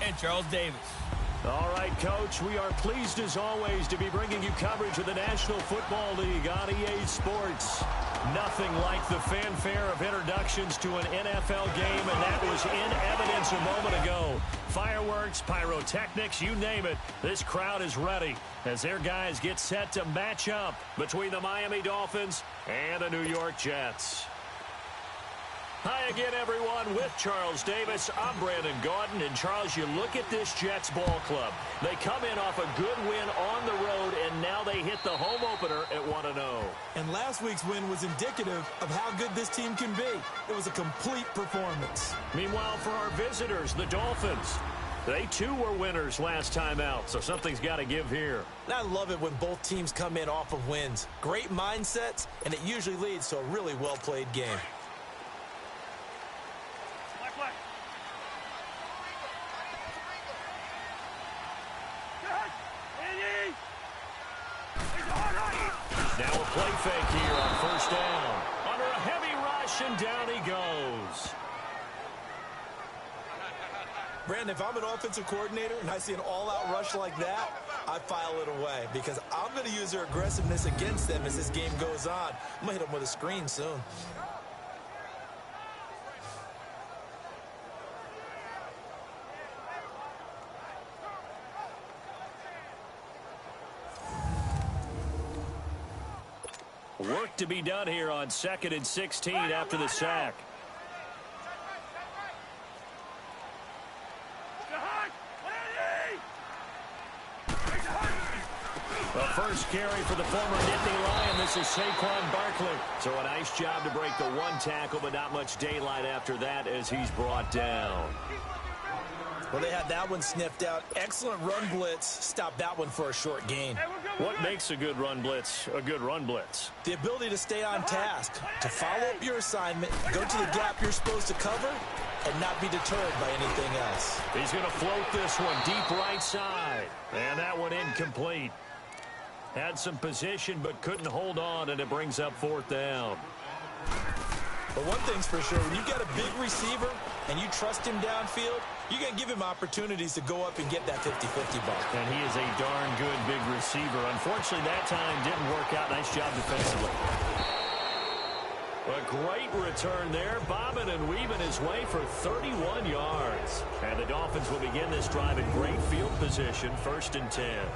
man, Charles Davis. All right, Coach, we are pleased as always to be bringing you coverage of the National Football League on EA Sports. Nothing like the fanfare of introductions to an NFL game, and that was in evidence a moment ago. Fireworks, pyrotechnics, you name it. This crowd is ready as their guys get set to match up between the Miami Dolphins and the New York Jets. Hi again, everyone. With Charles Davis, I'm Brandon Gaudin. And, Charles, you look at this Jets ball club. They come in off a good win on the road, and now they hit the home opener at 1-0. And last week's win was indicative of how good this team can be. It was a complete performance. Meanwhile, for our visitors, the Dolphins, they, too, were winners last time out, so something's got to give here. And I love it when both teams come in off of wins. Great mindsets, and it usually leads to a really well-played game. Now a play fake here on first down. Under a heavy rush, and down he goes. Brandon, if I'm an offensive coordinator and I see an all-out rush like that, I file it away because I'm going to use their aggressiveness against them as this game goes on. I'm going to hit them with a screen soon. Work to be done here on 2nd and 16 after the sack. The first carry for the former Nittany Lion. This is Saquon Barkley. So a nice job to break the one tackle, but not much daylight after that as he's brought down. Well, they had that one sniffed out. Excellent run blitz. Stopped that one for a short gain. What makes a good run blitz a good run blitz? The ability to stay on task, to follow up your assignment, go to the gap you're supposed to cover, and not be deterred by anything else. He's going to float this one deep right side. And that one incomplete. Had some position but couldn't hold on, and it brings up 4th down. But one thing's for sure, when you've got a big receiver and you trust him downfield, you're going to give him opportunities to go up and get that 50-50 ball. And he is a darn good big receiver. Unfortunately, that time didn't work out. Nice job defensively. A great return there. Bobbing and weaving his way for 31 yards. And the Dolphins will begin this drive in great field position, 1st and 10.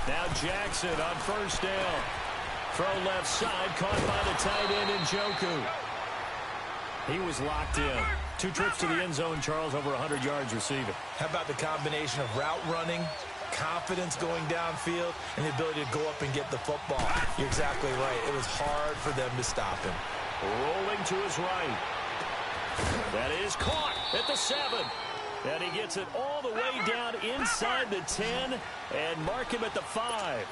Now Jackson on first down. Throw left side, caught by the tight end Njoku. He was locked in. 2 trips to the end zone, Charles, over 100 yards receiving. How about the combination of route running, confidence going downfield, and the ability to go up and get the football? You're exactly right. It was hard for them to stop him. Rolling to his right. That is caught at the 7. And he gets it all the way down inside the 10 and mark him at the 5.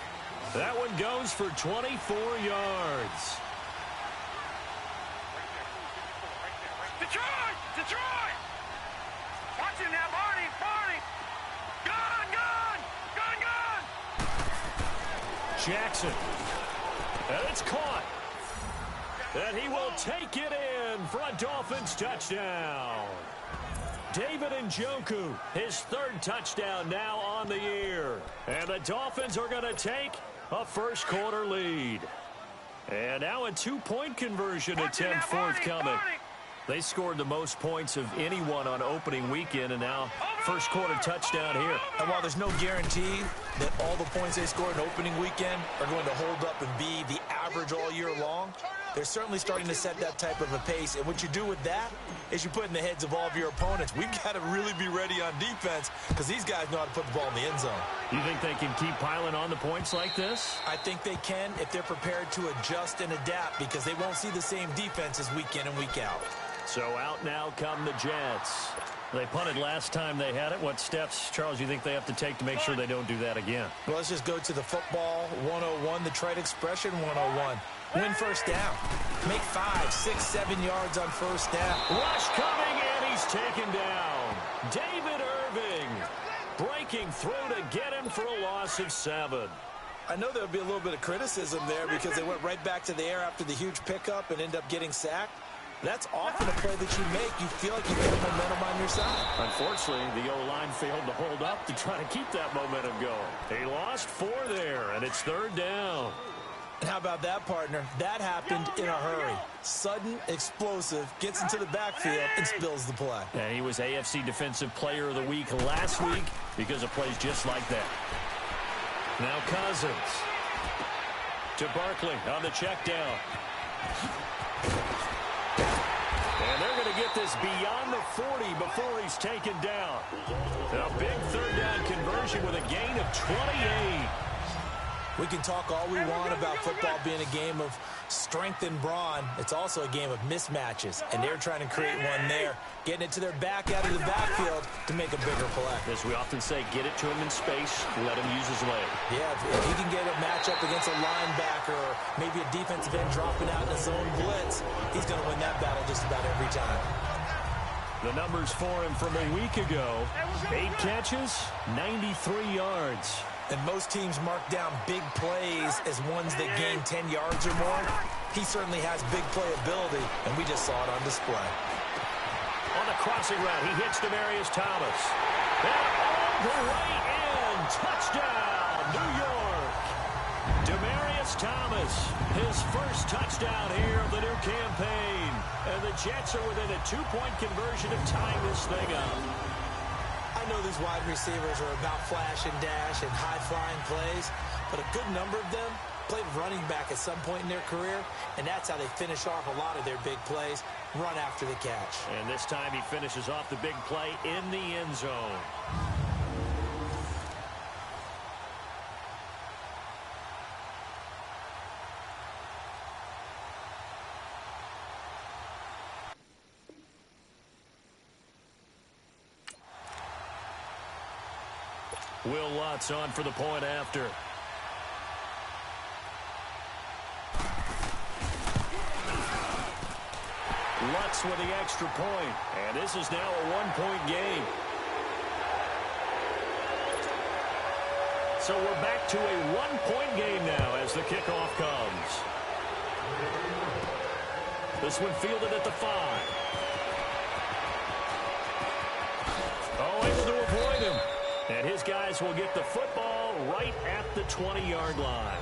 That one goes for 24 yards. Detroit! Detroit! Watch him now, Barney! Barney! Gun! Gun! Gun! Gun! Jackson. And it's caught. And he will take it in for a Dolphins touchdown. David Njoku, his 3rd touchdown now on the year. And the Dolphins are going to take a first-quarter lead. And now a 2-point conversion attempt forthcoming. They scored the most points of anyone on opening weekend, and now first-quarter touchdown here. And while there's no guarantee that all the points they scored in opening weekend are going to hold up and be the average all year long, they're certainly starting to set that type of a pace. And what you do with that is you put in the heads of all of your opponents. We've got to really be ready on defense because these guys know how to put the ball in the end zone. You think they can keep piling on the points like this? I think they can if they're prepared to adjust and adapt because they won't see the same defenses week in and week out. So out now come the Jets. They punted last time they had it. What steps, Charles, you think they have to take to make sure they don't do that again? Well, let's just go to the football 101, the trite expression 101. Win first down. Make 5, 6, 7 yards on first down. Rush coming, and he's taken down. David Irving breaking through to get him for a loss of 7. I know there'll be a little bit of criticism there because they went right back to the air after the huge pickup and end up getting sacked. That's often a play that you make. You feel like you get momentum on your side. Unfortunately, the O-line failed to hold up to try to keep that momentum going. They lost 4 there, and it's 3rd down. And how about that, partner? That happened in a hurry. Sudden, explosive, gets into the backfield and spills the play. And he was AFC Defensive Player of the Week last week because of plays just like that. Now Cousins to Barkley on the check down. And they're going to get this beyond the 40 before he's taken down. A big 3rd down conversion with a gain of 28. We can talk all we want about football being a game of strength and brawn. It's also a game of mismatches, and they're trying to create one there, getting it to their back out of the backfield to make a bigger play. As we often say, get it to him in space, let him use his leg. Yeah, if he can get a matchup against a linebacker or maybe a defensive end dropping out in a zone blitz, he's going to win that battle just about every time. The numbers for him from a week ago: 8 catches, 93 yards. And most teams mark down big plays as ones that gain 10 yards or more. He certainly has big playability, and we just saw it on display. On the crossing route, he hits Demaryius Thomas. And all the way in. Touchdown, New York. Demaryius Thomas, his first touchdown here of the new campaign. And the Jets are within a 2-point conversion of tying this thing up. I know these wide receivers are about flash and dash and high-flying plays, but a good number of them played running back at some point in their career, and that's how they finish off a lot of their big plays, run after the catch. And this time he finishes off the big play in the end zone. Will Lutz on for the point after. Lutz with the extra point. And this is now a 1-point game. So we're back to a 1-point game now as the kickoff comes. This one fielded at the 5. Oh, able to avoid him. And his guys will get the football right at the 20-yard line.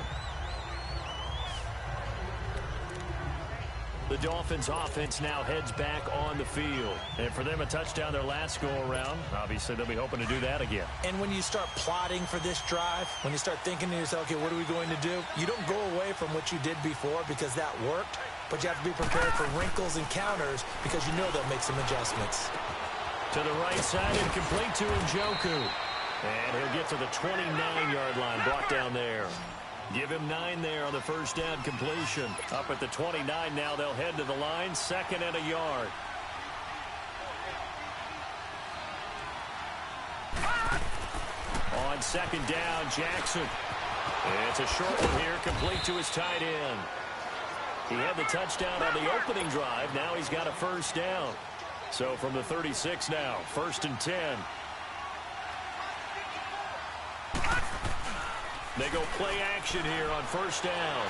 The Dolphins offense now heads back on the field. And for them, a touchdown their last go-around. Obviously, they'll be hoping to do that again. And when you start plotting for this drive, when you start thinking to yourself, okay, what are we going to do? You don't go away from what you did before because that worked, but you have to be prepared for wrinkles and counters because you know they'll make some adjustments. To the right side and complete to Njoku. And he'll get to the 29-yard line, brought down there. Give him 9 there on the first down completion. Up at the 29 now, they'll head to the line, 2nd and a yard. On 2nd down, Jackson. It's a short one here, complete to his tight end. He had the touchdown on the opening drive. Now he's got a first down. So from the 36 now, 1st and 10. They go play action here on first down.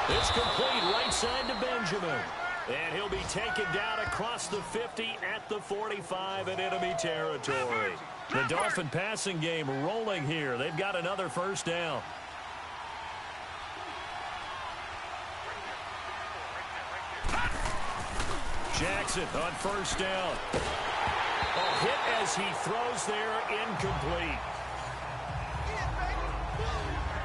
It's complete right side to Benjamin. And he'll be taken down across the 50 at the 45 in enemy territory. The Dolphin passing game rolling here. They've got another first down. Jackson on first down. A hit as he throws there, incomplete.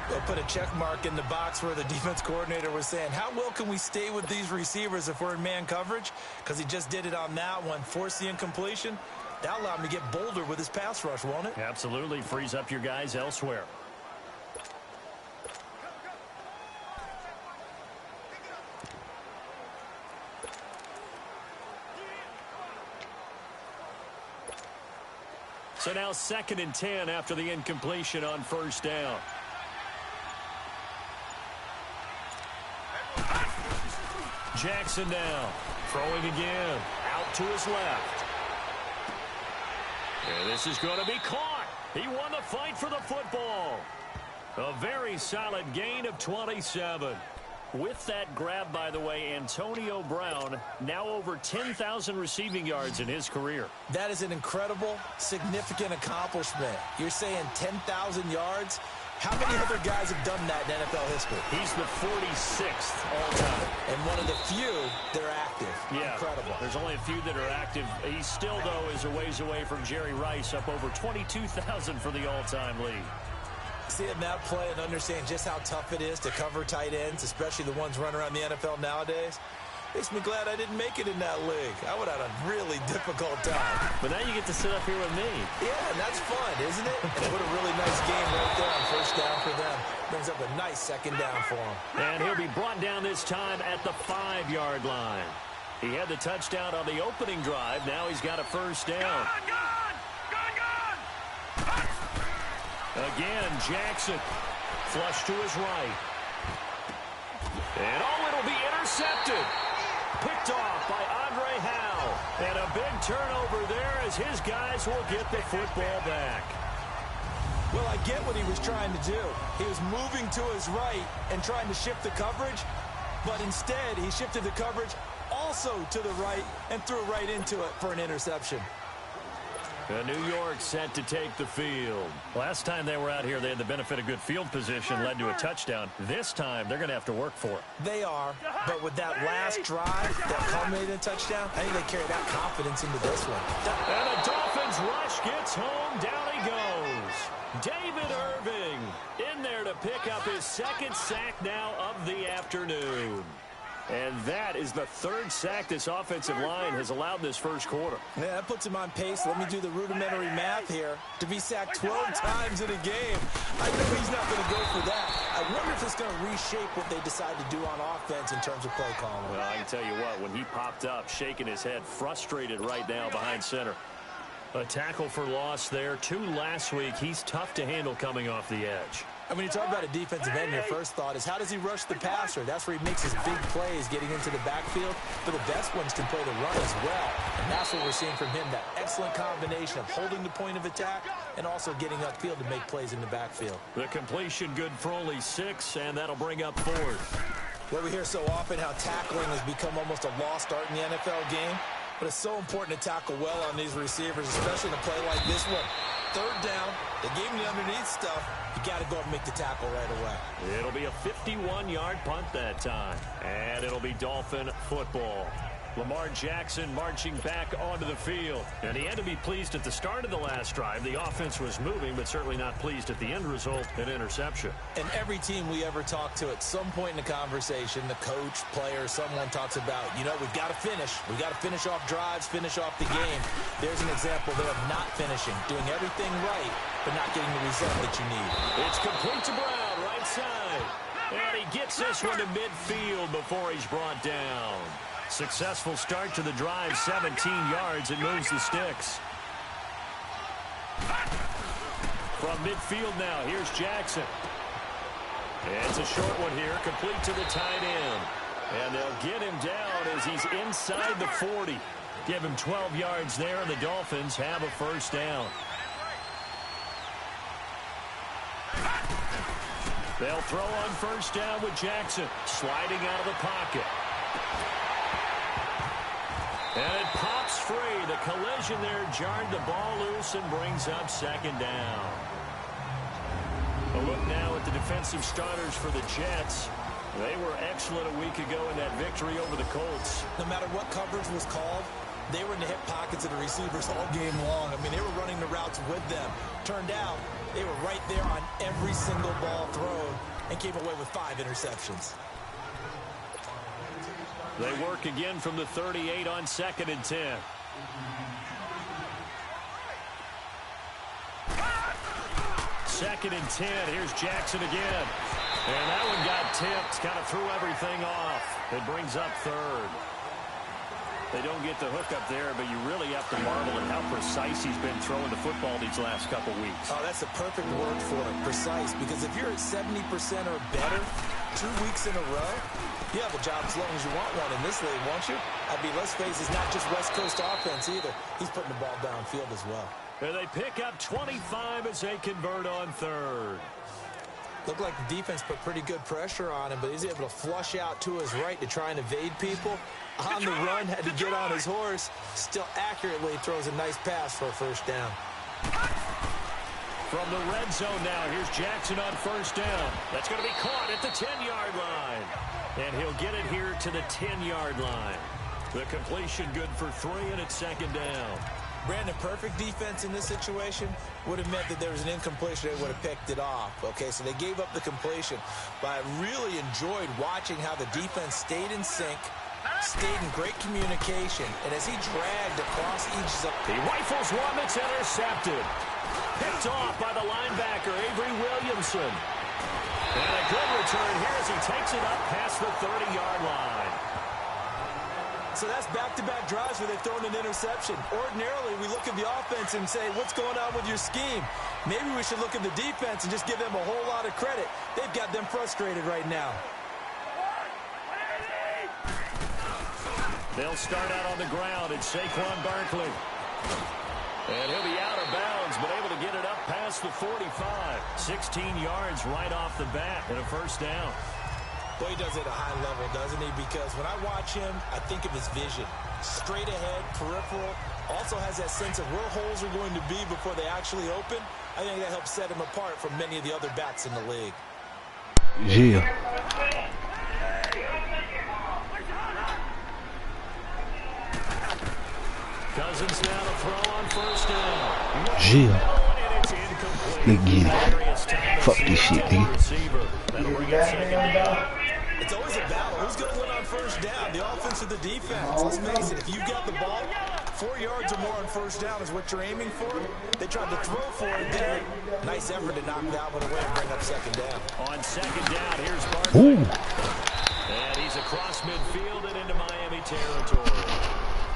They'll put a check mark in the box where the defense coordinator was saying, how well can we stay with these receivers if we're in man coverage? Because he just did it on that one, forced the incompletion. That'll allow him to get bolder with his pass rush, won't it? Absolutely. Frees up your guys elsewhere. So now 2nd and 10 after the incompletion on first down. Jackson now throwing again out to his left. And this is going to be caught. He won the fight for the football. A very solid gain of 27. With that grab, by the way, Antonio Brown now over 10,000 receiving yards in his career. That is an incredible, significant accomplishment. You're saying 10,000 yards? How many other guys have done that in NFL history? He's the 46th all-time. And one of the few that are active. Yeah, incredible. There's only a few that are active. He still, though, is a ways away from Jerry Rice, up over 22,000 for the all-time lead. Seeing that play and understand just how tough it is to cover tight ends, especially the ones running around the NFL nowadays, makes me glad I didn't make it in that league. I would have had a really difficult time. But now you get to sit up here with me. Yeah, and that's fun, isn't it? And what a really nice game right there on first down for them. Brings up a nice 2nd down for him. And he'll be brought down this time at the 5-yard line. He had the touchdown on the opening drive. Now he's got a first down. Again, Jackson. Flush to his right. And it'll be intercepted. Picked off by Andre Howe. And a big turnover there as his guys will get the football back. Well, I get what he was trying to do. He was moving to his right and trying to shift the coverage, but instead he shifted the coverage also to the right and threw right into it for an interception. New York set to take the field. Last time they were out here, they had the benefit of good field position, led to a touchdown. This time, they're going to have to work for it. They are, but with that last drive that culminated in a touchdown, I think they carry that confidence into this one. And the Dolphins rush gets home. Down he goes. David Irving in there to pick up his 2nd sack now of the afternoon. And that is the 3rd sack this offensive line has allowed this first quarter. Yeah, that puts him on pace. Let me do the rudimentary math here. To be sacked 12 times in a game, I know he's not going to go for that. I wonder if it's going to reshape what they decide to do on offense in terms of play calling. Well, I can tell you what, when he popped up, shaking his head, frustrated right now behind center. A tackle for loss there. 2 last week. He's tough to handle coming off the edge. And when you talk about a defensive end, your first thought is, how does he rush the passer? That's where he makes his big plays getting into the backfield. But the best ones can play the run as well. And that's what we're seeing from him, that excellent combination of holding the point of attack and also getting upfield to make plays in the backfield. The completion good for only 6, and that'll bring up 4th. Well, we hear so often how tackling has become almost a lost art in the NFL game. But it's so important to tackle well on these receivers, especially in a play like this one. 3rd down, they gave him the underneath stuff. You got to go and make the tackle right away. It'll be a 51-yard punt that time. And it'll be Dolphin football. Lamar Jackson marching back onto the field. And he had to be pleased at the start of the last drive. The offense was moving, but certainly not pleased at the end result, an interception. And every team we ever talk to at some point in the conversation, the coach, player, someone talks about, we've got to finish. We've got to finish off drives, finish off the game. There's an example there of not finishing, doing everything right, but not getting the result that you need. It's complete to Brown, right side. And he gets this one to midfield before he's brought down. Successful start to the drive, 17 yards. It moves the sticks. From midfield now, here's Jackson. It's a short one here, complete to the tight end. And they'll get him down as he's inside the 40. Give him 12 yards there, and the Dolphins have a first down. They'll throw on first down with Jackson, sliding out of the pocket. And it pops free. The collision there jarred the ball loose and brings up 2nd down. A look now at the defensive starters for the Jets. They were excellent a week ago in that victory over the Colts. No matter what coverage was called, they were in the hip pockets of the receivers all game long. I mean, they were running the routes with them. Turned out, they were right there on every single ball thrown and came away with 5 interceptions. They work again from the 38 on 2nd and 10. Second and 10. Here's Jackson again. And that one got tipped. Kind of threw everything off. It brings up 3rd. They don't get the hook up there, but you really have to marvel at how precise he's been throwing the football these last couple weeks. Oh, that's the perfect word for it, precise, because if you're at 70% or better 2 weeks in a row, you have a job as long as you want one in this league, won't you? I mean, let's face it, it's not just West Coast offense either. He's putting the ball downfield as well. And they pick up 25 as they convert on third. Looked like the defense put pretty good pressure on him, but he's able to flush out to his right to try and evade people. On the run, had to get on his horse. Still accurately throws a nice pass for a first down. From the red zone now, here's Jackson on first down. That's going to be caught at the 10-yard line. And he'll get it here to the 10-yard line. The completion good for 3, and it's second down. Brandon, perfect defense in this situation would have meant that there was an incompletion. They would have picked it off. Okay, so they gave up the completion. But I really enjoyed watching how the defense stayed in sync, stayed in great communication, and as he dragged across each zone. He rifles one that's intercepted. Picked off by the linebacker, Avery Williamson. And a good return here as he takes it up past the 30-yard line. So that's back-to-back drives where they've thrown an interception. Ordinarily, we look at the offense and say, what's going on with your scheme? Maybe we should look at the defense and just give them a whole lot of credit. They've got them frustrated right now. They'll start out on the ground. It's Saquon Barkley. And he'll be out of bounds, but able to get it up past the 45. 16 yards right off the bat and a first down. Boy, he does it at a high level, doesn't he? Because when I watch him, I think of his vision. Straight ahead, peripheral. Also has that sense of where holes are going to be before they actually open. I think that helps set him apart from many of the other backs in the league. Yeah. Cousins now to throw on first down. Yeah. Look Get it. Fuck this shit, nigga. That'll bring it second down. It's always a battle. Who's going to win on first down? The offense or the defense? Let's face it, if you've got the ball, 4 yards or more on first down is what you're aiming for. They tried to throw for it there. Nice effort to knock that one away and bring up second down. On second down, here's Barkley. Ooh. And he's across midfield and into Miami territory.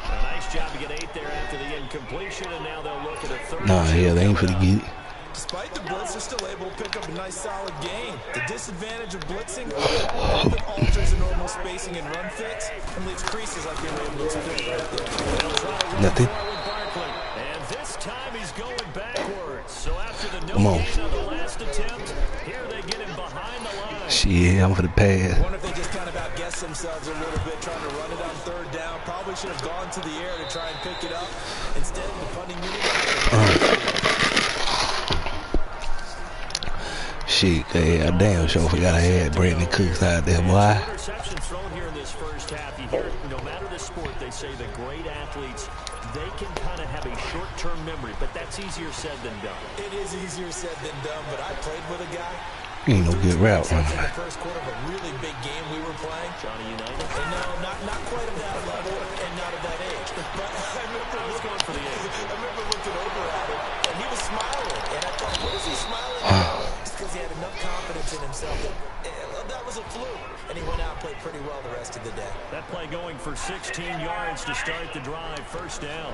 A nice job to get 8 there after the incompletion, and now they'll look at a third. Nah, yeah, they ain't finna get it. Despite the blitz, they're still able to pick up a nice, solid gain. The disadvantage of blitzing often alters the normal spacing and run fits and leaves creases like they were able to exploit right there. Nothing. And this time he's going backwards. So after the no gain on the last attempt, here they get him behind the line. Shit, I'm for the pass. I wonder if they just kind of outguessed themselves a little bit, trying to run it on third down. Probably should have gone to the air to try and pick it up. Instead, the punting unit. Shit, I damn sure forgot I had Brandon Cooks out there, boy. Interceptions thrown here in this first half. You hear, no matter the sport, they say the great athletes, they can kind of have a short-term memory, but that's easier said than done. It is easier said than done, but I played with a guy. Ain't no good route runner. In the first quarter of a really big game we were playing. Johnny United? And no, not quite at that level and not at that age. But I remember going for the age. I remember looking over at him, and he was smiling. And I thought, what is he smiling at? It's because he had enough confidence in himself that was a fluke. And he went out and played pretty well the rest of the day. That play going for 16 yards to start the drive. First down.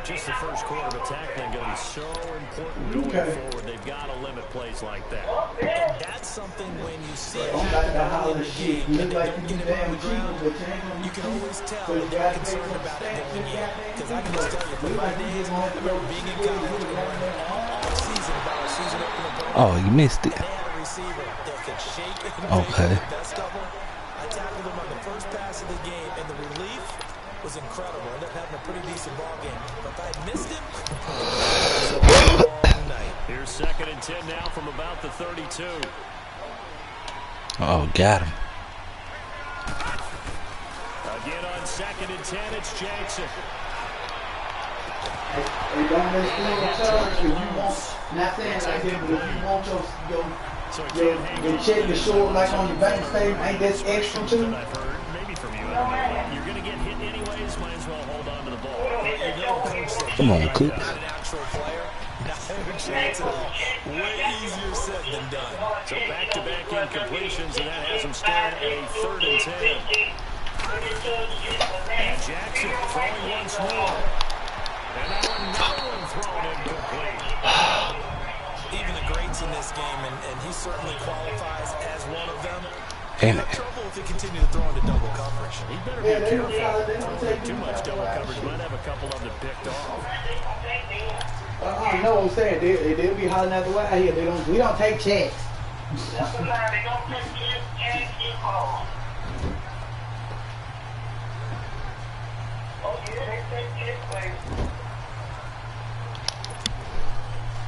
Just the first quarter of tackling going to be so important going forward. They've got to limit plays like that. And that's something when you see it happen early in the game and they don't get it on the ground, you can always tell that they're concerned about it going in. Because I can just tell you, from my days, I remember being in college all season about a season opener. Oh, you missed it. They had a receiver that could shake and okay. the best of them. I tackled him on the first pass of the game, and the relief was incredible. I ended up having a pretty decent ball game. But if I had missed him, it was a long night. Here's 2nd and 10 now from about the 32. Oh, got him. Again on 2nd and 10, it's Jackson. Hey, don't miss if you want, not saying like this, but if you want your check to show up like on your bank statement, ain't that extra too? I've heard, maybe from you. You're going to get hit anyways, might as well hold on to the ball. Come on, Cook. Way easier said than done. So back-to-back incompletions, and that has them staring at a 3rd and 10. And Jackson throwing once more. And now another one thrown incomplete. Even the greats in this game, and he certainly qualifies as one of them. Ain't He'll have it? trouble if he continues to throw into double coverage. He better be careful. Throwing too much double coverage might have a couple of them picked off. You know what I'm saying? They'll be hollering out the way out here. We don't take checks.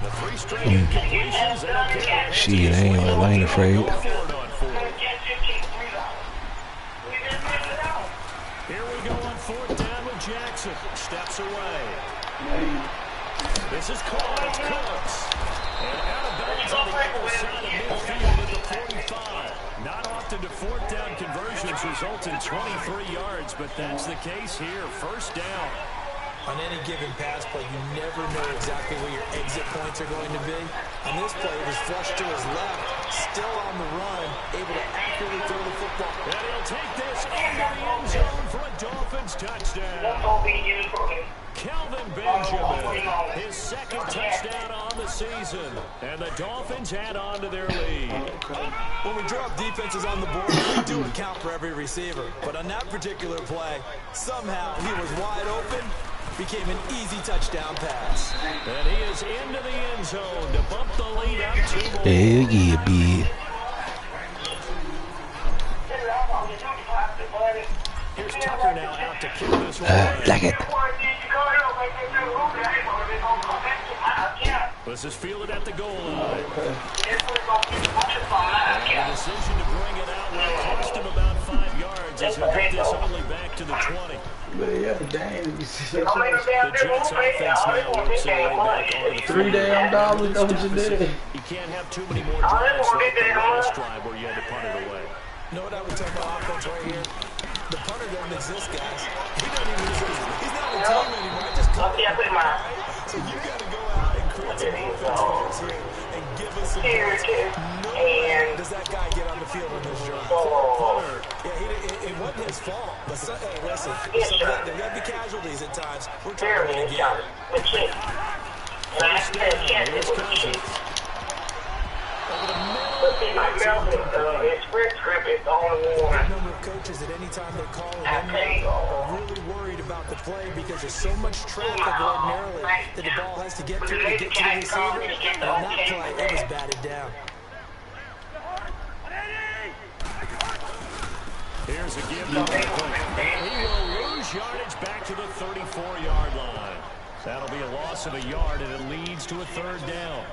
The 3 straight incompletions. Shit, I ain't afraid. Here we go on 4th down with Jackson. Steps away. This is caught. It's Cooks. And out of bounds on the other side of midfield at the 45. Not often do 4th down conversions result in 23 yards, but that's the case here. 1st down. On any given pass play, you never know exactly where your exit points are going to be. On this play, it was flushed to his left, still on the run, able to accurately throw the football. And he'll take this into the end zone for a Dolphins touchdown. Kelvin Benjamin, his 2nd touchdown on the season. And the Dolphins add on to their lead. When we drop defenses on the board, we do account for every receiver. But on that particular play, somehow he was wide open. Became an easy touchdown pass. And he is into the end zone to bump the lead up 2 more. Hell yeah, big. Here's Tucker now out to kick this one away. Like it. This is fielded at the goal line. And the decision to bring it out will cost him about 5 yards as he'll get this only back to the 20. But yeah, damn. The Jets offense now works their way back onto the $3 damn dollars, that's what you did. You can't have too many more drives like the last drive where you had to punt it away. You know what I would tell my offense right here? The punter doesn't exist, guys. He doesn't even exist. He's not a team anymore. I just call him. So you got to go out and create some offense here and give us some points. No way does that guy get on the field in this drive. Punter, yeah, it wasn't his fault. But hey, listen, there got to be casualties at times. We're trying to win again. First down, here's Cousins. Over the middle. A number of coaches at any time they call it are really worried about the play because there's so much traffic ordinarily that the ball has to get to the receiver. And on that play, it was batted down. Here's a give to Beckham. And he will lose yardage back to the 34-yard line. That'll be a loss of a yard, and it leads to a 3rd down.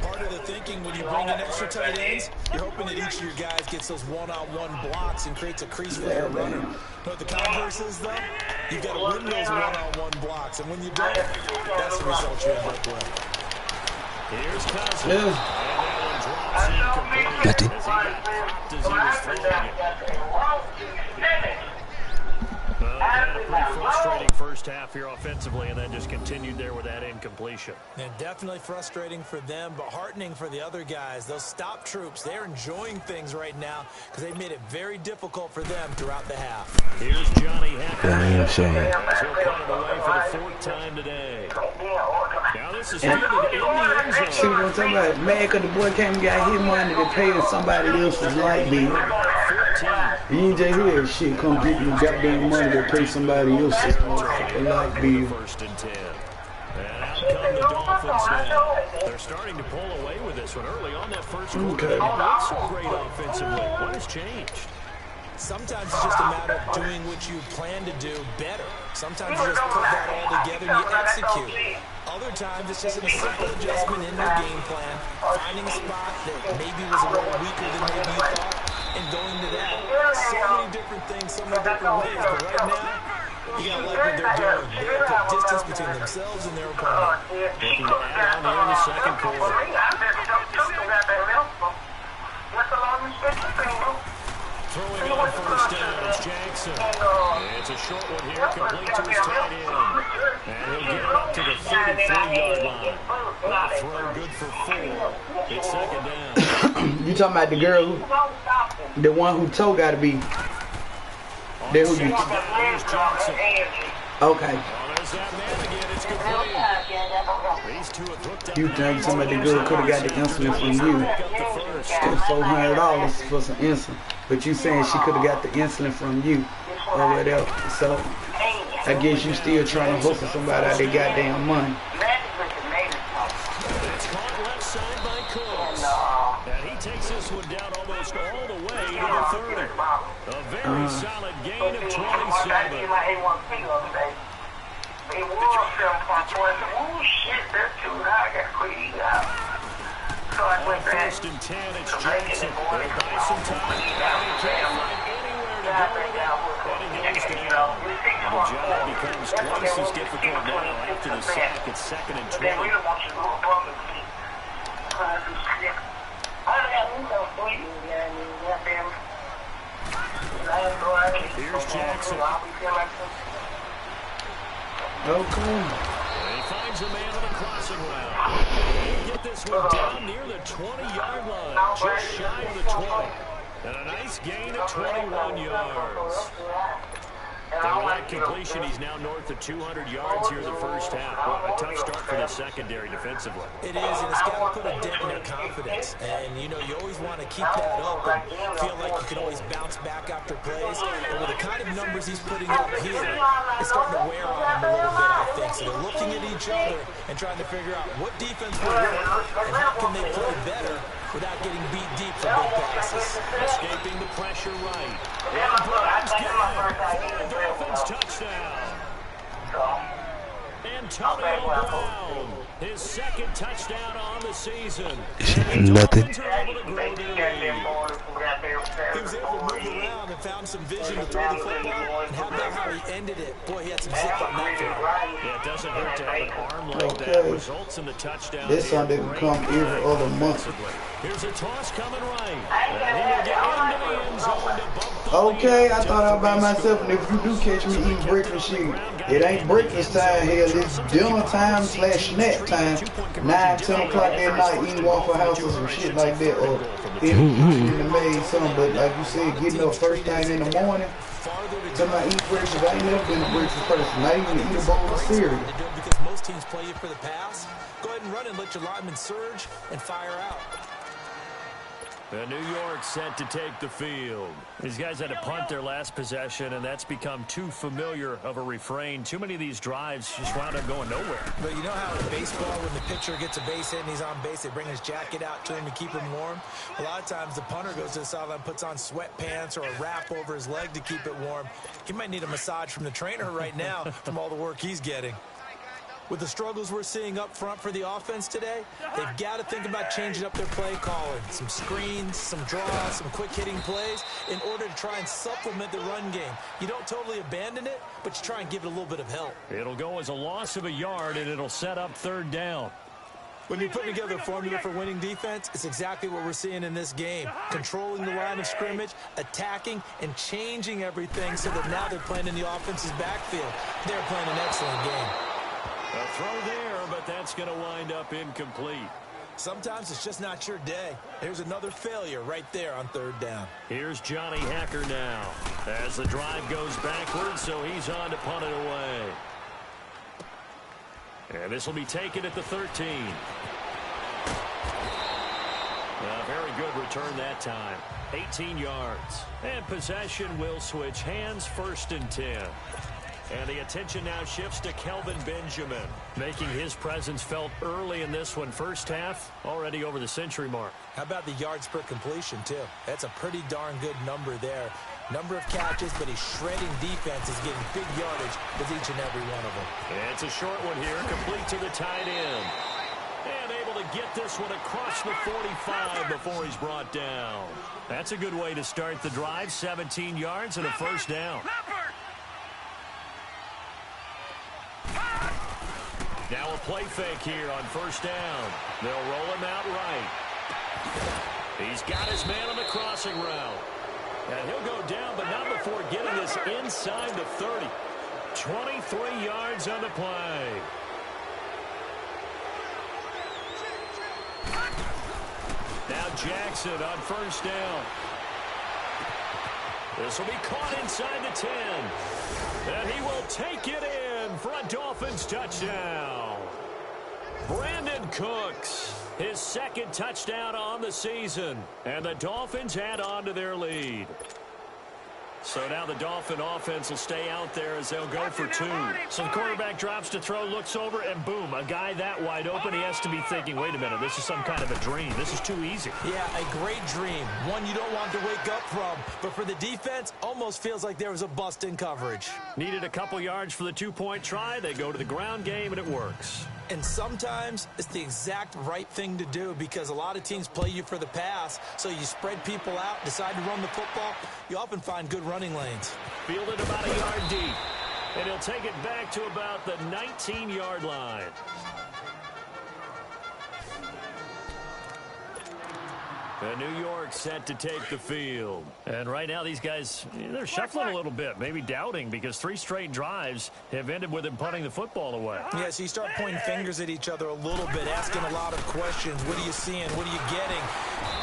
Part of the thinking when you bring in extra tight ends, you're hoping that each of your guys gets those one-on-one blocks and creates a crease for your runner. But the converse is, though, you've got to win those one-on-one blocks. And when you don't, that's the result you end up with. Here's Cousins. And that one drops incomplete. As he got cracked as he was throwing it. Had a pretty frustrating first half here offensively, and then just continued there with that incompletion. And definitely frustrating for them, but heartening for the other guys. Those stop troops, they're enjoying things right now because they've made it very difficult for them throughout the half. Here's Johnny Hekker. Damn shame. As he'll punt it away for the 4th time today. Now this is fielded in the end zone. See what I'm talking about? Man, because the boy came and got his money to pay somebody else's light bill. You ain't just hear shit. Come get you goddamn money to pay somebody else's light bill. 1st and 10. And out come the Dolphins now. They're starting to pull away with this one early on that first quarter. Okay. They didn't look so great offensively. What has changed? Sometimes it's just a matter of doing what you plan to do better. Sometimes you just put that all together and you execute. Other times it's just a simple adjustment in your game plan, finding a spot that maybe was a little weaker than maybe you thought, and going to that. So many different things, so many different ways. But right now, you got to like what they're doing. They got to put distance between themselves and their opponent. Looking to add on here in the second quarter. Throwing on 1st down is Jackson. It's a short one here, complete to his tight end. And he'll get it up to the 33-yard line. That throw good for 4. It's 2nd down. You talking about the girl, the one who told got to be. On That who you? Here's Johnson. Okay. Oh, there's that man again. It's complete. These two have hooked up. You think somebody good could have got the insulin from you? It's $400 for some insulin, but you saying she could have got the insulin from you or whatever. So I guess you still trying to hustle somebody out their goddamn money. It's caught left side by Cooks. And he takes this one down almost all the way to the 30. A very solid gain of 27. First and 10, it's Johnson. They'll buy some time. And he can't find anywhere to go with it. And he goes down. And the job becomes twice as difficult now after the sack. It's 2nd and 20. Here's Jackson. Okay. And he finds a man on the crossing route. He'll get this one down near the 20-yard line, just shy of the 20. And a nice gain of 21 yards. And with that completion, he's now north of 200 yards here in the first half. Well, a tough start for the secondary defensively. It is, and it's got to put a dent in their confidence. And, you know, you always want to keep that up and feel like you can always bounce back after plays. And with the kind of numbers he's putting up here, it's starting to wear on them a little bit, I think. So they're looking at each other and trying to figure out what defense will work and how can they play better without getting beat deep for big passes. Escaping the pressure right. And Browns get it. Dolphins touchdown. Antonio Brown, his 2nd touchdown on the season. Nothing. Dolphins are able to grow their lead. He was able to move around and found some vision to throw the football. And how about how he ended it? Boy, he had some zip on that throw. Yeah, it doesn't hurt to have an arm like that. Okay. Results in the touchdown. This Sunday will come every other month. Here's a toss coming right. And he will get into the end zone to bump the Okay, lead. I thought I was by myself, and if you do catch me eating breakfast, shit, it ain't breakfast time here. It's dinner time / snack time. 9, 10 o'clock at night, eating Waffle Houses and shit like that, or in the maid something. But like you said, getting up first thing in the morning, to my eat breakfast. I ain't never been a breakfast person. Not even to eat a bowl of cereal. Because most teams play you for the pass. Go ahead and run and let your linemen surge and fire out. And New York set to take the field. These guys had to punt their last possession, and that's become too familiar of a refrain. Too many of these drives just wound up going nowhere. But you know how in baseball, when the pitcher gets a base hit and he's on base, they bring his jacket out to him to keep him warm? A lot of times the punter goes to the sideline, puts on sweatpants or a wrap over his leg to keep it warm. He might need a massage from the trainer right now from all the work he's getting. With the struggles we're seeing up front for the offense today, they've got to think about changing up their play calling. Some screens, some draws, some quick-hitting plays in order to try and supplement the run game. You don't totally abandon it, but you try and give it a little bit of help. It'll go as a loss of a yard, and it'll set up 3rd down. When you put together a formula for winning defense, it's exactly what we're seeing in this game. Controlling the line of scrimmage, attacking, and changing everything so that now they're playing in the offense's backfield. They're playing an excellent game. A throw there, but that's going to wind up incomplete. Sometimes it's just not your day. Here's another failure right there on 3rd down. Here's Johnny Hacker now as the drive goes backwards, so he's on to punt it away. And this will be taken at the 13. A very good return that time. 18 yards. And possession will switch hands, 1st and 10. And the attention now shifts to Kelvin Benjamin, making his presence felt early in this one. First half, already over the century mark. How about the yards per completion, too? That's a pretty darn good number there. Number of catches, but he's shredding defenses, getting big yardage with each and every one of them. And it's a short one here, complete to the tight end. And able to get this one across the 45 before he's brought down. That's a good way to start the drive. 17 yards and a 1st down. Now a play fake here on 1st down. They'll roll him out right. He's got his man on the crossing route. And he'll go down, but not before getting this inside the 30. 23 yards on the play. Now Jackson on 1st down. This will be caught inside the 10. And he will take it in for a Dolphins touchdown. Brandon Cooks, his second touchdown on the season. And the Dolphins add on to their lead. So now the Dolphin offense will stay out there as they'll go for 2. So the quarterback drops to throw, looks over, and boom, a guy that wide open. He has to be thinking, wait a minute, this is some kind of a dream. This is too easy. Yeah, a great dream. One you don't want to wake up from. But for the defense, almost feels like there was a bust in coverage. Needed a couple yards for the 2-point try. They go to the ground game, and it works. And sometimes it's the exact right thing to do because a lot of teams play you for the pass, so you spread people out, decide to run the football. You often find good running lanes. Fielded about a yard deep, and he'll take it back to about the 19-yard line. And New York set to take the field. And right now these guys, they're shuffling a little bit, maybe doubting because 3 straight drives have ended with them punting the football away. Yeah, so you start pointing fingers at each other a little bit, asking a lot of questions. What are you seeing? What are you getting?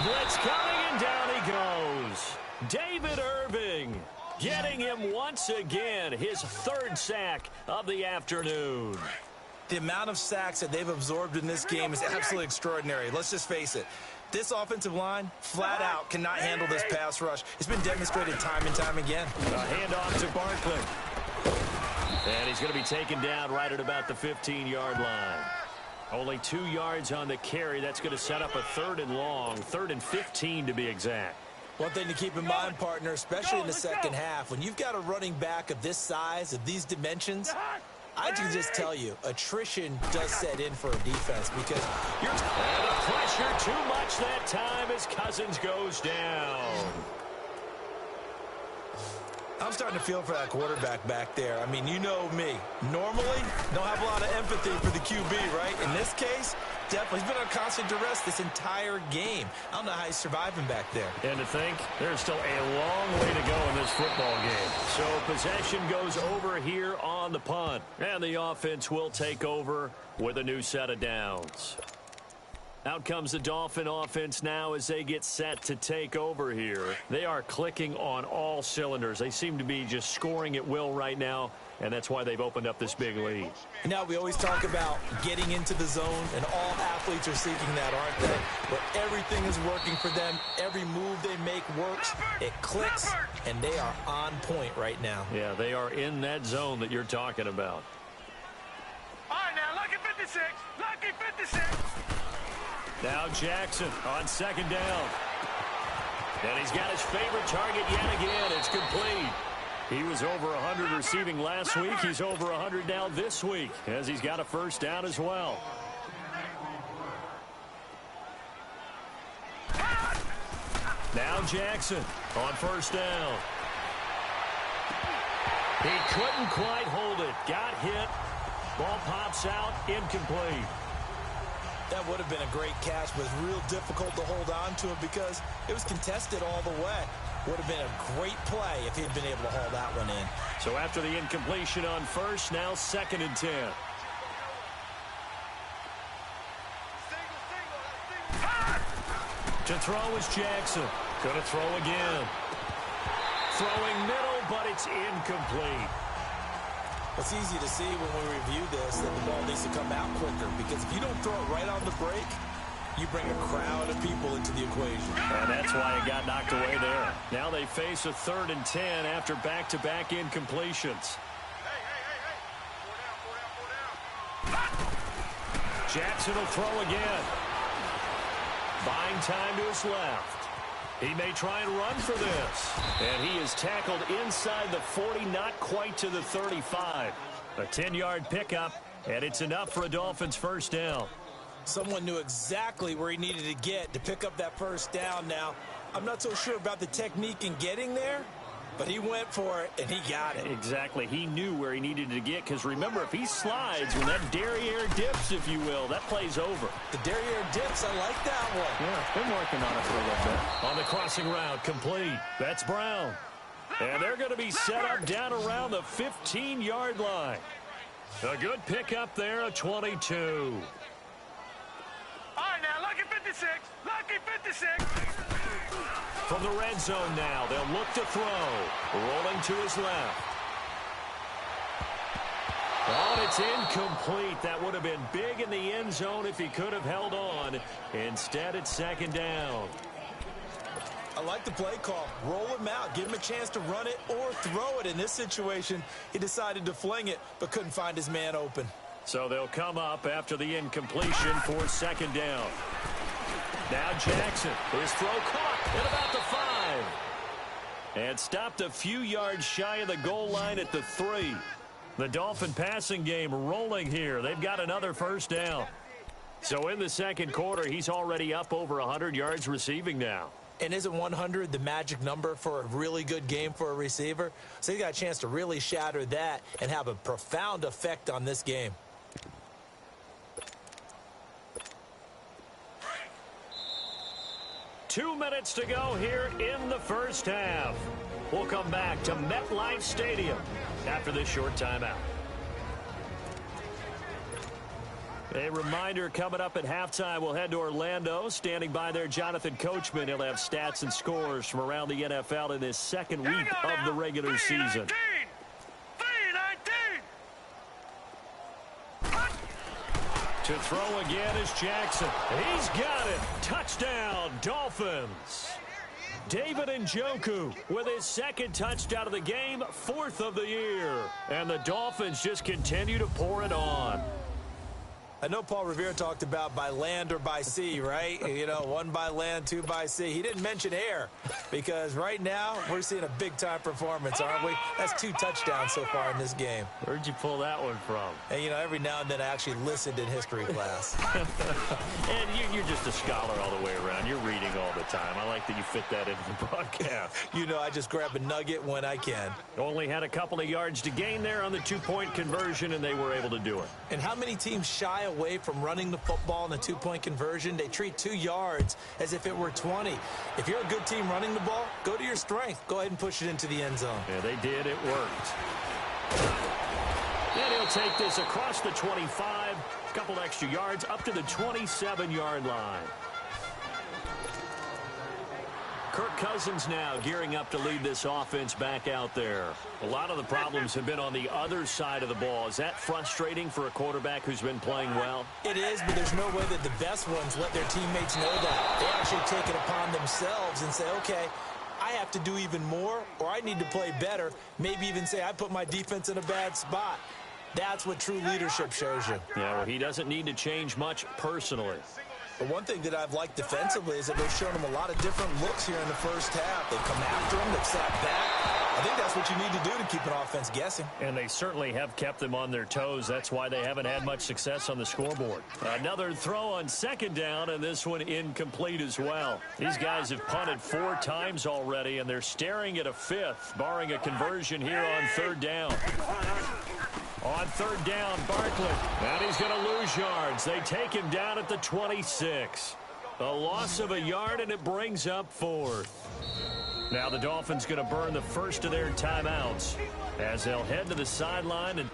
Blitz coming, and down he goes. David Irving getting him once again, his 3rd sack of the afternoon. The amount of sacks that they've absorbed in this game is absolutely extraordinary. Let's just face it. This offensive line, flat out, cannot handle this pass rush. It's been demonstrated time and time again. A handoff to Barkley. And he's going to be taken down right at about the 15-yard line. Only 2 yards on the carry. That's going to set up a 3rd and long, 3rd and 15 to be exact. One thing to keep in mind, partner, especially in the second half, when you've got a running back of this size, of these dimensions, I can just tell you, attrition does set in for a defense because you're... And the pressure too much that time as Cousins goes down. I'm starting to feel for that quarterback back there. I mean, you know me. Normally, don't have a lot of empathy for the QB, right? In this case, definitely. He's been on constant duress this entire game. I don't know how he's surviving back there. And to think, there's still a long way to go in this football game. So possession goes over here on the punt. And the offense will take over with a new set of downs. Out comes the Dolphin offense now as they get set to take over here. They are clicking on all cylinders. They seem to be just scoring at will right now, and that's why they've opened up this big lead. Now, we always talk about getting into the zone, and all athletes are seeking that, aren't they? But everything is working for them. Every move they make works. It clicks, and they are on point right now. Yeah, they are in that zone that you're talking about. All right, now, lucky 56. Lucky 56. Now Jackson on 2nd down. And he's got his favorite target yet again. It's complete. He was over 100 receiving last week. He's over 100 now this week as he's got a 1st down as well. Now Jackson on 1st down. He couldn't quite hold it. Got hit. Ball pops out. Incomplete. That would have been a great catch, but it's real difficult to hold on to it because it was contested all the way. Would have been a great play if he'd been able to haul that one in. So after the incompletion on 1st, now 2nd and 10. To throw is Jackson. Gonna throw again. Throwing middle, but it's incomplete. It's easy to see when we review this that the ball needs to come out quicker because if you don't throw it right on the break, you bring a crowd of people into the equation. And that's why it got knocked away there. Now they face a 3rd and 10 after back-to-back incompletions. Jackson will throw again. Buying time to his left. He may try and run for this. And he is tackled inside the 40, not quite to the 35. A 10-yard pickup, and it's enough for a Dolphins 1st down. Someone knew exactly where he needed to get to pick up that 1st down now. I'm not so sure about the technique in getting there, but he went for it, and he got it. Exactly. He knew where he needed to get, because remember, if he slides, when that derriere dips, if you will, that play's over. The derriere dips, I like that one. Yeah, been working on it for a little bit. On the crossing route, complete. That's Brown. And they're going to be set up down around the 15-yard line. A good pickup there, a 22. All right, now, lucky 56. Lucky 56. From from the red zone now. They'll look to throw. Rolling to his left. Oh, and it's incomplete. That would have been big in the end zone if he could have held on. Instead, it's second down. I like the play call. Roll him out. Give him a chance to run it or throw it. In this situation, he decided to fling it but couldn't find his man open. So they'll come up after the incompletion for second down. Now Jackson. His throw caught at about the 5. And stopped a few yards shy of the goal line at the 3. The Dolphin passing game rolling here. They've got another first down. So in the second quarter, he's already up over 100 yards receiving now. And isn't 100 the magic number for a really good game for a receiver? So he's got a chance to really shatter that and have a profound effect on this game. Two minutes to go here in the first half. We'll come back to MetLife Stadium after this short timeout. A reminder coming up at halftime, we'll head to Orlando. Standing by there, Jonathan Coachman. He'll have stats and scores from around the NFL in this second week of the regular season. To throw again is Jackson. He's got it. Touchdown, Dolphins. David Njoku with his second touchdown of the game, 4th of the year. And the Dolphins just continue to pour it on. I know Paul Revere talked about by land or by sea, right? You know, 1 by land, 2 by sea. He didn't mention air because right now we're seeing a big-time performance, aren't we? That's 2 touchdowns so far in this game. Where'd you pull that one from? And, you know, every now and then I actually listened in history class. And you're just a scholar all the way around. You're reading all the time. I like that you fit that into the broadcast. You know, I just grab a nugget when I can. Only had a couple of yards to gain there on the 2-point conversion, and they were able to do it. And how many teams shy away from running the football in the 2-point conversion? They treat 2 yards as if it were 20. If you're a good team running the ball, go to your strength. Go ahead and push it into the end zone. Yeah, they did. It worked. And he'll take this across the 25, a couple extra yards up to the 27-yard line. Kirk Cousins now gearing up to lead this offense back out there. A lot of the problems have been on the other side of the ball. Is that frustrating for a quarterback who's been playing well? It is, but there's no way that the best ones let their teammates know that. They actually take it upon themselves and say, okay, I have to do even more, or I need to play better. Maybe even say, I put my defense in a bad spot. That's what true leadership shows you. Yeah, well, he doesn't need to change much personally. But one thing that I've liked defensively is that they've shown him a lot of different looks here in the first half. They come after him, they've sat back. I think that's what you need to do to keep an offense guessing. And they certainly have kept them on their toes. That's why they haven't had much success on the scoreboard. Another throw on second down, and this one incomplete as well. These guys have punted 4 times already, and they're staring at a 5th, barring a conversion here on third down. On third down, Barkley. And he's going to lose yards. They take him down at the 26. A loss of a yard, and it brings up 4th. Now the Dolphins going to burn the first of their timeouts as they'll head to the sideline and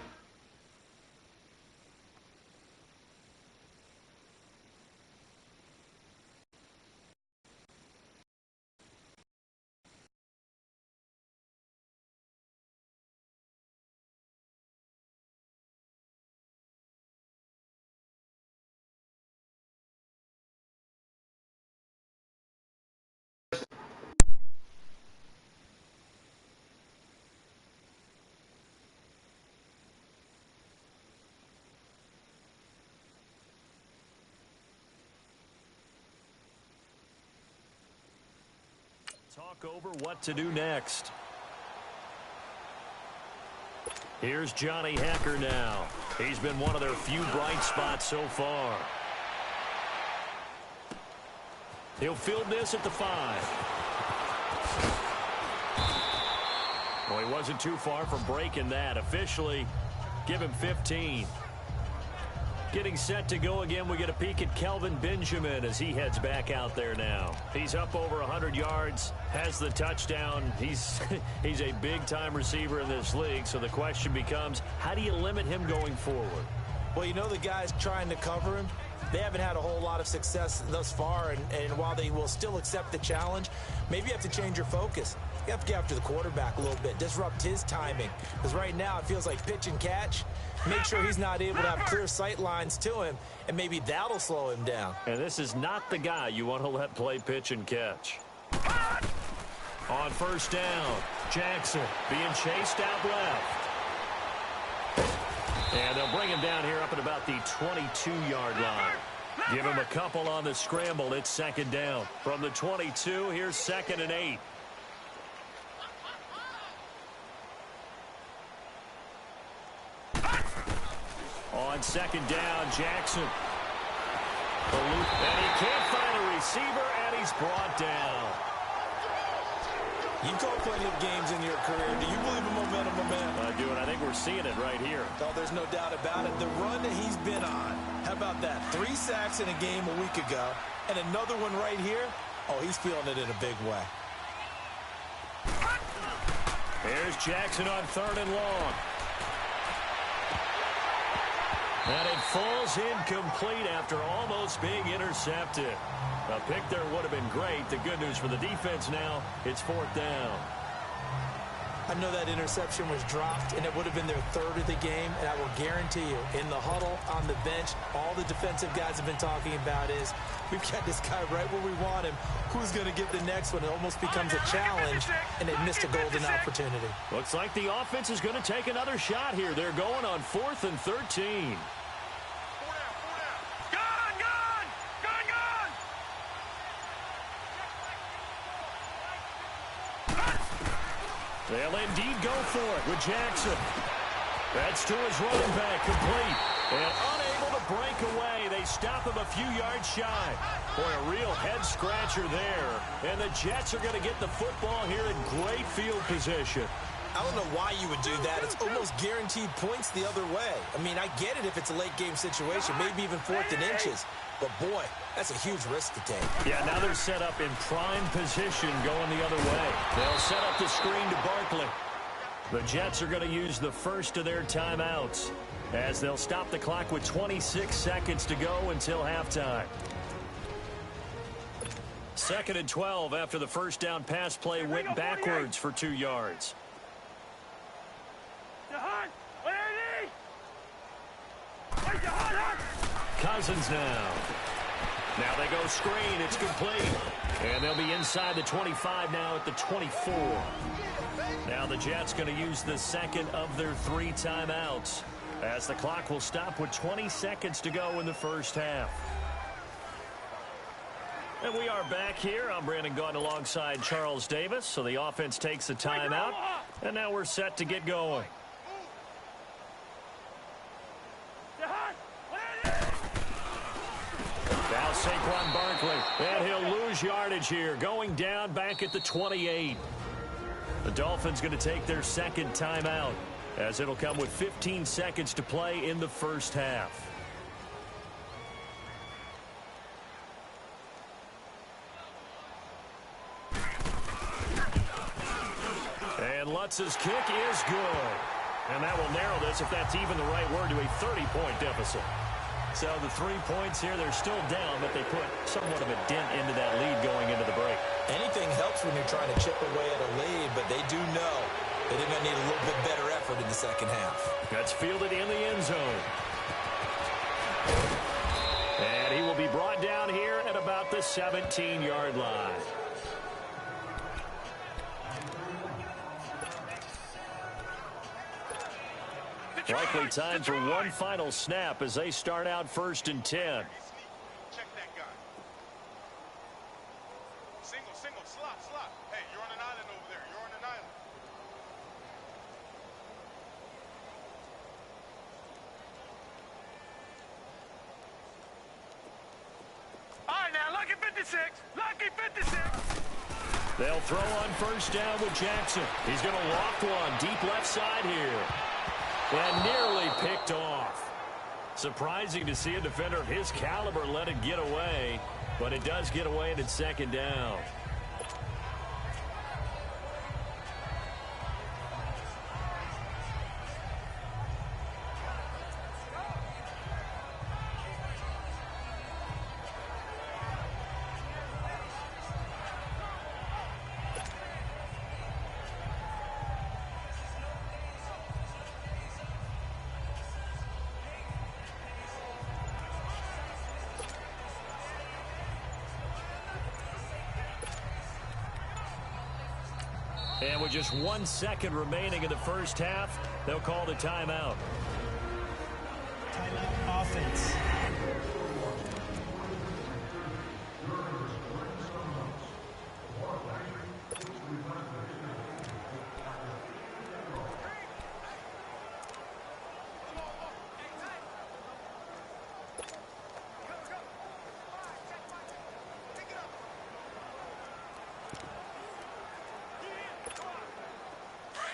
talk over what to do next. Here's Johnny Hekker now. He's been one of their few bright spots so far. He'll field this at the 5. Well, he wasn't too far from breaking that. Officially, give him 15. Getting set to go again, we get a peek at Kelvin Benjamin as he heads back out there now. He's up over 100 yards, has the touchdown. He's a big-time receiver in this league, so the question becomes, how do you limit him going forward? Well, you know the guys trying to cover him, they haven't had a whole lot of success thus far, and while they will still accept the challenge, maybe you have to change your focus. You have to get after the quarterback a little bit, disrupt his timing, because right now it feels like pitch and catch. Make sure he's not able to have clear sight lines to him, and maybe that'll slow him down. And this is not the guy you want to let play pitch and catch. On first down, Jackson being chased out left. And they'll bring him down here up at about the 22-yard line. Give him a couple on the scramble. It's second down. From the 22, here's 2nd and 8. On second down, Jackson. And he can't find a receiver, and he's brought down. You've called plenty of games in your career. Do you believe in momentum? I do, and I think we're seeing it right here. Oh, there's no doubt about it. The run that he's been on, how about that? 3 sacks in a game a week ago, and another one right here. Oh, he's feeling it in a big way. Here's Jackson on 3rd and long. And it falls incomplete after almost being intercepted. A pick there would have been great. The good news for the defense now, it's 4th down. I know that interception was dropped, and it would have been their 3rd of the game, and I will guarantee you, in the huddle, on the bench, all the defensive guys have been talking about is, we've got this guy right where we want him. Who's going to get the next one? It almost becomes a challenge, and they missed a golden opportunity. Looks like the offense is going to take another shot here. They're going on 4th and 13. They'll indeed go for it with Jackson. That's to his running back, complete. And unable to break away. They stop him a few yards shy. Boy, a real head-scratcher there. And the Jets are going to get the football here in great field position. I don't know why you would do that. It's almost guaranteed points the other way. I mean, I get it if it's a late-game situation, maybe even 4th and inches. But, boy, that's a huge risk to take. Yeah, now they're set up in prime position going the other way. They'll set up the screen to Barkley. The Jets are going to use the first of their timeouts as they'll stop the clock with 26 seconds to go until halftime. 2nd and 12 after the first down pass play went backwards for 2 yards. Cousins now. Now they go screen. It's complete. And they'll be inside the 25 now at the 24. Now the Jets going to use the 2nd of their 3 timeouts as the clock will stop with 20 seconds to go in the first half. And we are back here. I'm Brandon Gaudin alongside Charles Davis. So the offense takes the timeout. And now we're set to get going. Now Saquon Barkley, and he'll lose yardage here, going down back at the 28. The Dolphins going to take their 2nd timeout, as it'll come with 15 seconds to play in the first half. And Lutz's kick is good. And that will narrow this, if that's even the right word, to a 30-point deficit. So the 3 points here, they're still down, but they put somewhat of a dent into that lead going into the break. Anything helps when you're trying to chip away at a lead, but they do know that they're going to need a little bit better effort in the second half. That's fielded in the end zone. And he will be brought down here at about the 17-yard line. Likely time for one final snap as they start out 1st and 10. Check that guy. Single, slot. Hey, you're on an island over there. You're on an island. All right, now, lucky 56. Lucky 56. They'll throw on first down with Jackson. He's going to loft one deep left side here. And nearly picked off. Surprising to see a defender of his caliber let it get away, but it does get away and it's 2nd down. And with just 1 second remaining in the first half, they'll call the timeout. Timeout offense.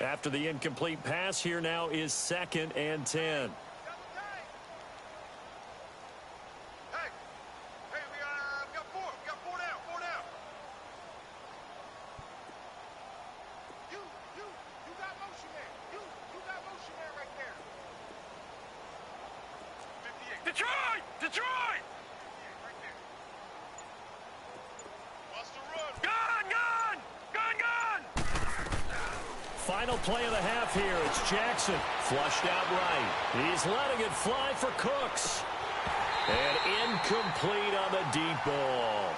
After the incomplete pass, here now is 2nd and 10. Final play of the half here. It's Jackson. Flushed out right. He's letting it fly for Cooks. And incomplete on the deep ball.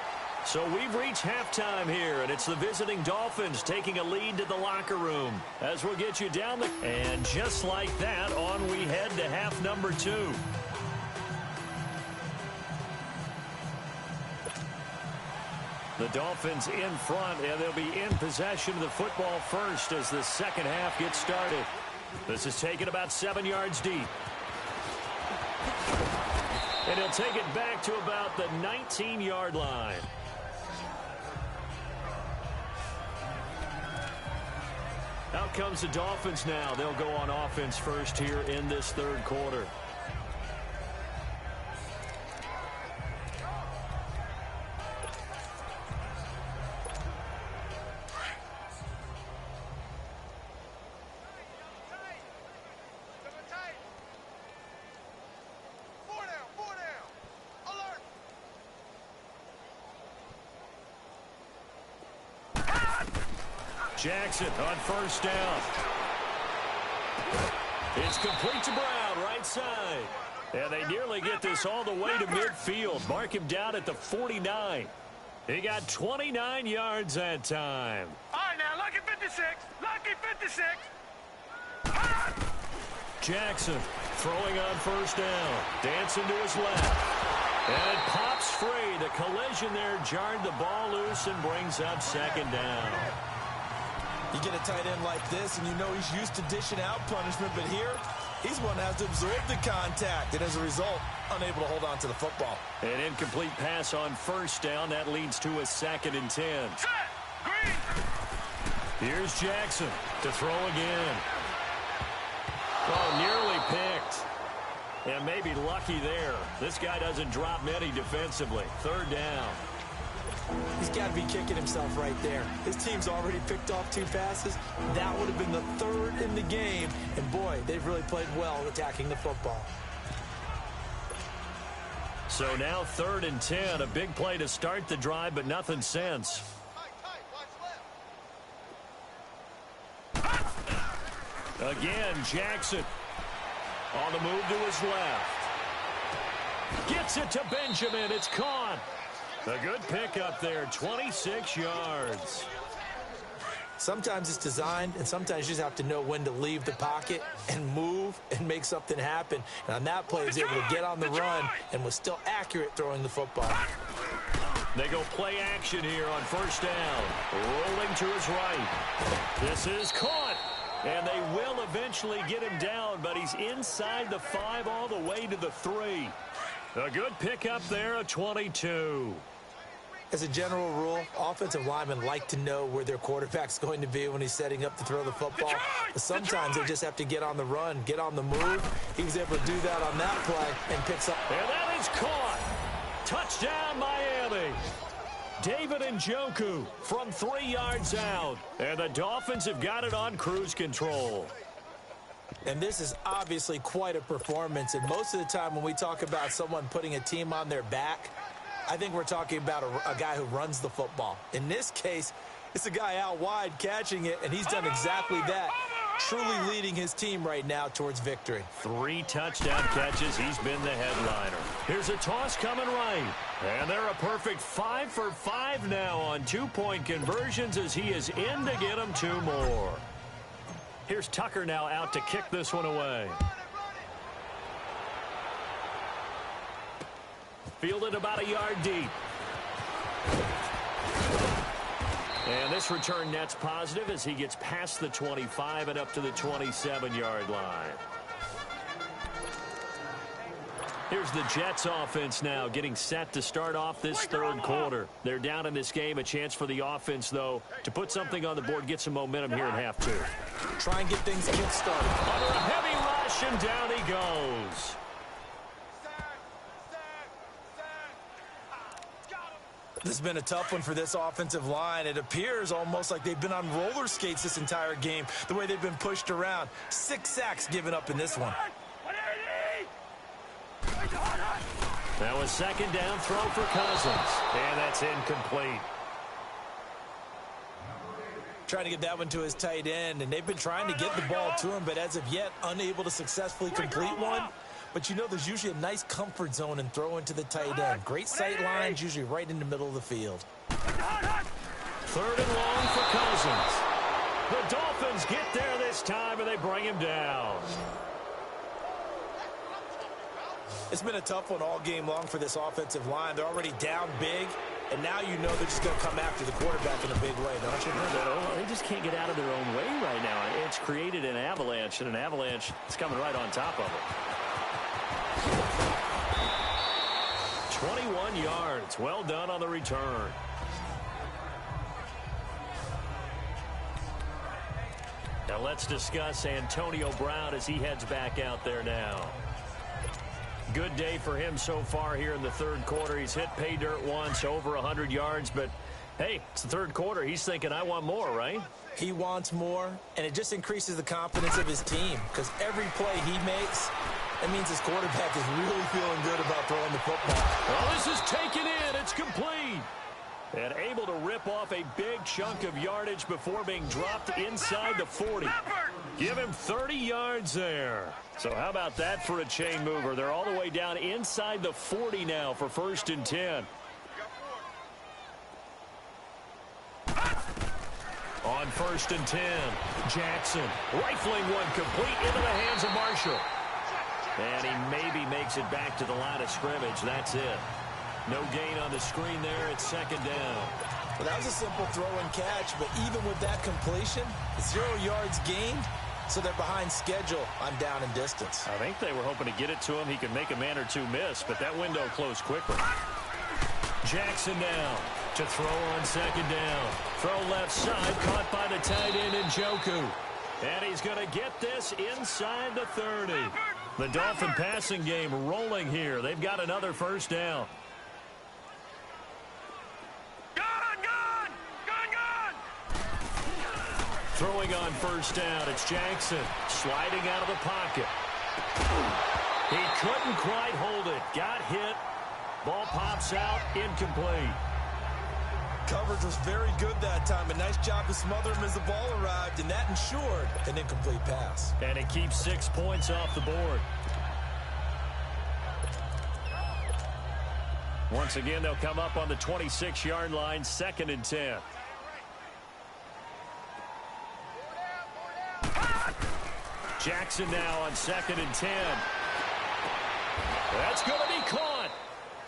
So we've reached halftime here, and it's the visiting Dolphins taking a lead to the locker room as we'll get you down the... And just like that, on we head to half number 2. The Dolphins in front, and they'll be in possession of the football first as the second half gets started. This is taken about 7 yards deep. And he'll take it back to about the 19-yard line. Out comes the Dolphins now. They'll go on offense first here in this third quarter. Jackson on first down. It's complete to Brown, right side. And they nearly get this all the way to midfield. Mark him down at the 49. He got 29 yards that time. All right, now, lucky 56. Lucky 56. Jackson throwing on first down. Dancing to his left. And it pops free. The collision there jarred the ball loose and brings up second down. You get a tight end like this, and you know he's used to dishing out punishment, but here, he's one that has to absorb the contact, and as a result, unable to hold on to the football. An incomplete pass on first down. That leads to a 2nd and 10. Set. Green. Here's Jackson to throw again. Oh, nearly picked. And maybe lucky there. This guy doesn't drop many defensively. Third down. He's got to be kicking himself right there. His team's already picked off 2 passes. That would have been the 3rd in the game. And, boy, they've really played well attacking the football. So now 3rd and 10. A big play to start the drive, but nothing since. Again, Jackson on the move to his left. Gets it to Benjamin. It's caught. A good pickup there, 26 yards. Sometimes it's designed, and sometimes you just have to know when to leave the pocket and move and make something happen. And on that play, he was able to get on the run and was still accurate throwing the football. They go play action here on first down. Rolling to his right. This is caught. And they will eventually get him down, but he's inside the 5 all the way to the 3. A good pickup there, a 22. As a general rule, offensive linemen like to know where their quarterback's going to be when he's setting up to throw the football. But sometimes they just have to get on the run, get on the move. He was able to do that on that play and picks up. And that is caught. Touchdown, Miami. David Njoku from 3 yards out. And the Dolphins have got it on cruise control. And this is obviously quite a performance. And most of the time when we talk about someone putting a team on their back, I think we're talking about a guy who runs the football. In this case, it's a guy out wide catching it, and he's done exactly that. truly leading his team right now towards victory. 3 touchdown catches. He's been the headliner. Here's a toss coming right. And they're a perfect 5 for 5 now on 2-point conversions as he is in to get them 2 more. Here's Tucker now out to kick this one away. Fielded about a yard deep. And this return net's positive as he gets past the 25 and up to the 27-yard line. Here's the Jets offense now getting set to start off this third quarter. They're down in this game. A chance for the offense, though, to put something on the board, get some momentum here in half 2. Try and get things kick-started. Under a heavy rush, and down he goes. This has been a tough one for this offensive line. It appears almost like they've been on roller skates this entire game, the way they've been pushed around. 6 sacks given up in this one. That was second down throw for Cousins, and that's incomplete. Trying to get that one to his tight end, and they've been trying to get the ball to him, but as of yet, unable to successfully complete one. But you know there's usually a nice comfort zone in throwing to the tight end. Great sight lines, usually right in the middle of the field. 3rd and long for Cousins. The Dolphins get there this time, and they bring him down. It's been a tough one all game long for this offensive line. They're already down big, and now you know they're just going to come after the quarterback in a big way, don't you? They just can't get out of their own way right now. It's created an avalanche, and an avalanche is coming right on top of it. 21 yards. Well done on the return. Now let's discuss Antonio Brown as he heads back out there now. Good day for him so far here in the third quarter. He's hit pay dirt once, over 100 yards, but hey, it's the third quarter. He's thinking, I want more, right? He wants more, and it just increases the confidence of his team because every play he makes, that means his quarterback is really feeling good about throwing the football. Well, this is taken in. It's complete. And able to rip off a big chunk of yardage before being dropped inside the 40. Give him 30 yards there. So how about that for a chain mover? They're all the way down inside the 40 now for 1st and 10. On 1st and 10, Jackson rifling one complete into the hands of Marshall. And he maybe makes it back to the line of scrimmage. That's it. No gain on the screen there. It's 2nd down. Well, that was a simple throw and catch, but even with that completion, 0 yards gained, so they're behind schedule on down and distance. I think they were hoping to get it to him. He could make a man or two miss, but that window closed quickly. Jackson now to throw on 2nd down. Throw left side, caught by the tight end Njoku. And he's going to get this inside the 30. The Dolphin passing game rolling here. They've got another 1st down. Throwing on 1st down, it's Jackson sliding out of the pocket. He couldn't quite hold it. Got hit. Ball pops out, incomplete. Coverage was very good that time. A nice job to smother him as the ball arrived, and that ensured an incomplete pass. And it keeps 6 points off the board. Once again, they'll come up on the 26-yard line, 2nd and 10. Jackson now on 2nd and 10. That's going to be caught.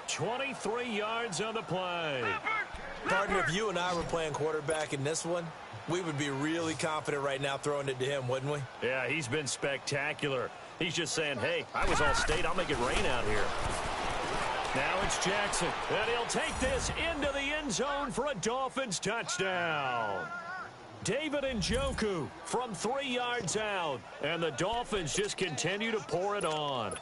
23 yards on the play. Partner, if you and I were playing quarterback in this one, we would be really confident right now throwing it to him, wouldn't we? Yeah, he's been spectacular. He's just saying, hey, I was All-State. I'll make it rain out here. Now it's Jackson, and he'll take this into the end zone for a Dolphins touchdown. David Njoku from 3 yards out, and the Dolphins just continue to pour it on.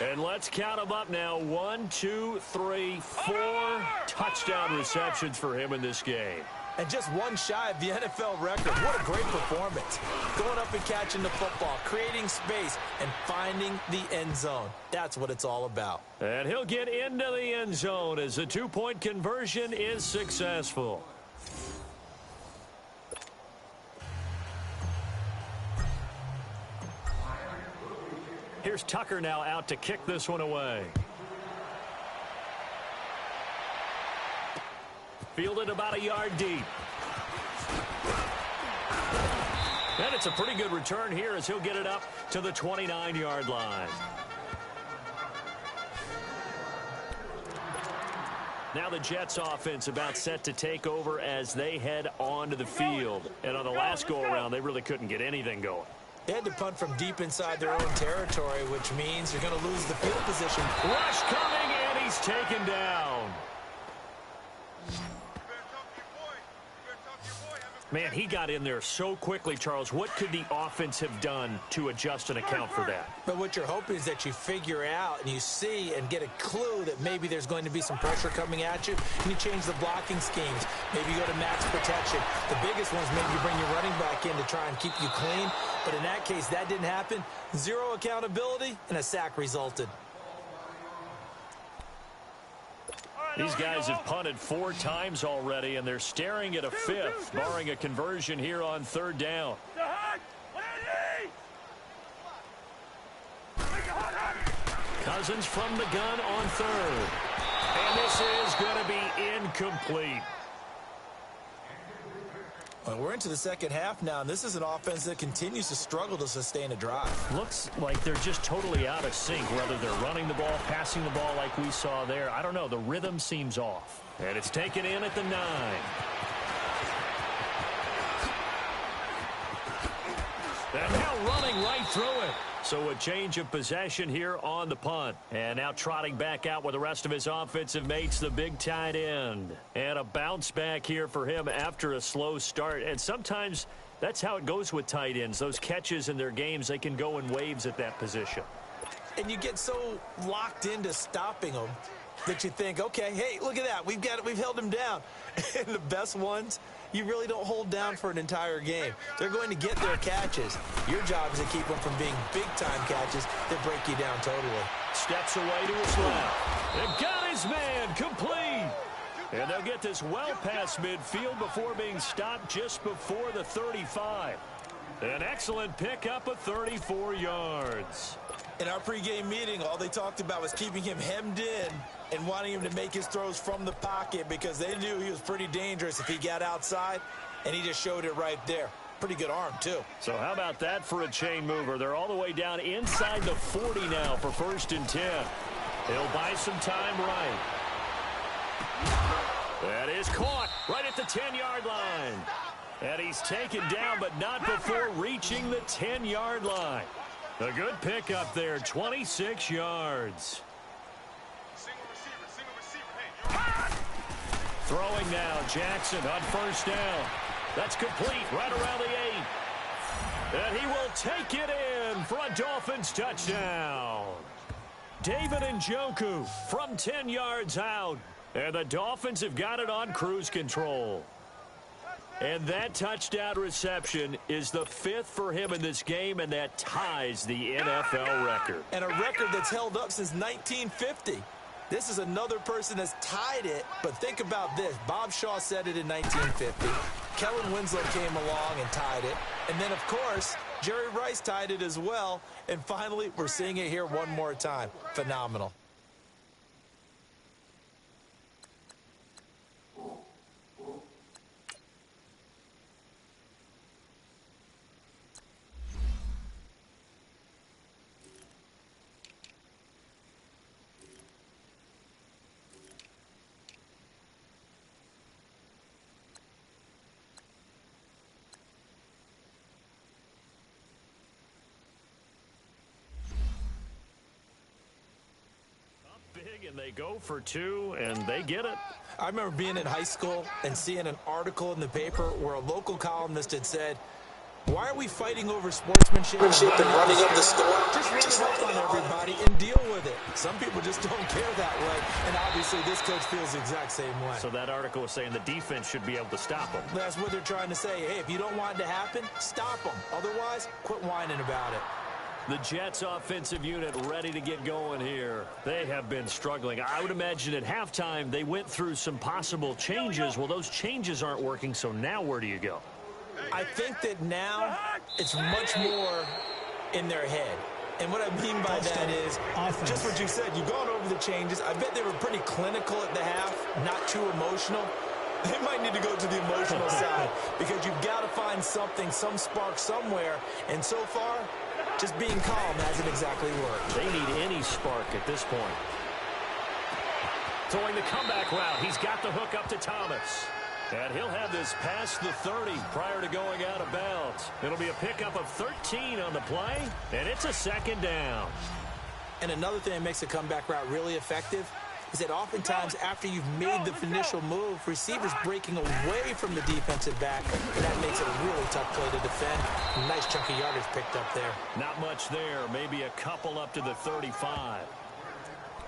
And let's count them up now. 1, 2, 3, 4 touchdown receptions for him in this game. And just one shy of the NFL record. What a great performance. Going up and catching the football, creating space, and finding the end zone. That's what it's all about. And he'll get into the end zone as the 2-point conversion is successful. Here's Tucker now out to kick this one away. Fielded about a yard deep. And it's a pretty good return here as he'll get it up to the 29-yard line. Now the Jets offense about set to take over as they head onto the field. And on the last go-around, they really couldn't get anything going. They had to punt from deep inside their own territory, which means you're going to lose the field position. Rush coming, and he's taken down. Man, he got in there so quickly, Charles. What could the offense have done to adjust and account for that? But what you're hoping is that you figure out and you see and get a clue that maybe there's going to be some pressure coming at you, and you change the blocking schemes. Maybe you go to max protection. The biggest ones, maybe you bring your running back in to try and keep you clean. But in that case, that didn't happen. Zero accountability, and a sack resulted. These guys have punted 4 times already, and they're staring at a 5th, barring a conversion here on 3rd down. Cousins from the gun on 3rd. And this is going to be incomplete. Well, we're into the second half now, and this is an offense that continues to struggle to sustain a drive. Looks like they're just totally out of sync, whether they're running the ball, passing the ball like we saw there. I don't know. The rhythm seems off. And it's taken in at the 9. And now running right through it. So a change of possession here on the punt. And now trotting back out with the rest of his offensive mates, the big tight end. And a bounce back here for him after a slow start. And sometimes that's how it goes with tight ends. Those catches in their games, they can go in waves at that position. And you get so locked into stopping them that you think, okay, hey, look at that. We've held him down. And the best ones, you really don't hold down for an entire game. They're going to get their catches. Your job is to keep them from being big-time catches that break you down totally. Steps away to his left. And got his man complete. And they'll get this well past midfield before being stopped just before the 35. An excellent pickup of 34 yards. In our pregame meeting, all they talked about was keeping him hemmed in and wanting him to make his throws from the pocket because they knew he was pretty dangerous if he got outside, and he just showed it right there. Pretty good arm, too. So how about that for a chain mover? They're all the way down inside the 40 now for 1st and 10. He'll buy some time right. That is caught right at the 10-yard line. And he's taken down, but not before reaching the 10-yard line. A good pickup there, 26 yards. Throwing now, Jackson on 1st down. That's complete right around the 8. And he will take it in for a Dolphins touchdown. David Njoku from 10 yards out. And the Dolphins have got it on cruise control. And that touchdown reception is the 5th for him in this game, and that ties the NFL record. And a record that's held up since 1950. This is another person that's tied it, but think about this. Bob Shaw said it in 1950. Kellen Winslow came along and tied it. And then, of course, Jerry Rice tied it as well. And finally, we're seeing it here one more time. Phenomenal. And they go for 2, and they get it. I remember being in high school and seeing an article in the paper where a local columnist had said, why are we fighting over sportsmanship and running up the score? Just run up on everybody and deal with it. Some people just don't care that way, and obviously this coach feels the exact same way. So that article was saying the defense should be able to stop them. That's what they're trying to say. Hey, if you don't want it to happen, stop them. Otherwise, quit whining about it. The Jets offensive unit ready to get going here. They have been struggling. I would imagine at halftime they went through some possible changes. Well, those changes aren't working, so now where do you go? I think that now it's much more in their head. And what I mean by that is just what you said. You've gone over the changes. I bet they were pretty clinical at the half, not too emotional. They might need to go to the emotional side because you've got to find something, some spark somewhere. And so far, just being calm hasn't exactly worked. They need any spark at this point. Throwing the comeback route. He's got the hook up to Thomas. And he'll have this past the 30 prior to going out of bounds. It'll be a pickup of 13 on the play, and it's a second down. And another thing that makes a comeback route really effective is that oftentimes after you've made the initial move, receivers breaking away from the defensive back, and that makes it a really tough play to defend. Nice chunk of yardage picked up there. Not much there. Maybe a couple up to the 35.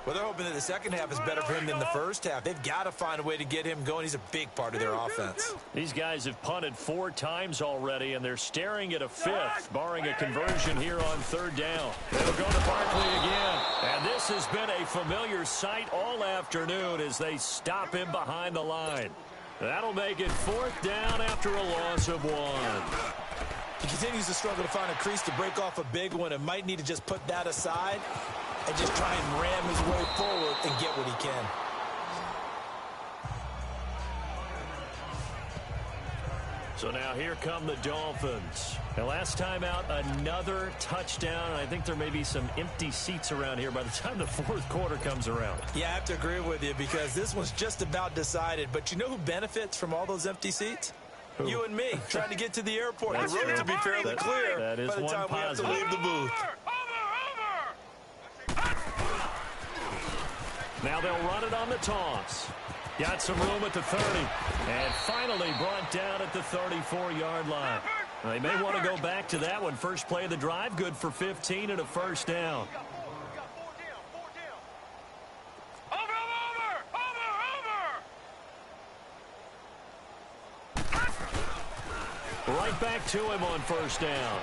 Well, they're hoping that the second half is better for him than the first half. They've got to find a way to get him going. He's a big part of their offense. These guys have punted 4 times already, and they're staring at a 5th, barring a conversion here on 3rd down. They'll go to Barkley again. And this has been a familiar sight all afternoon as they stop him behind the line. That'll make it 4th down after a loss of 1. He continues to struggle to find a crease to break off a big one and might need to just put that aside and just try and ram his way forward and get what he can. So now here come the Dolphins. And last time out, another touchdown. I think there may be some empty seats around here by the time the 4th quarter comes around. Yeah, I have to agree with you because this one's just about decided. But you know who benefits from all those empty seats? Who? You and me, trying to get to the airport. The road to be fairly clear that is by the time we have to leave the booth. Now they'll run it on the toss. Got some room at the 30. And finally brought down at the 34-yard line. They may want to go back to that one. First play of the drive, good for 15 and a first down. Right back to him on first down.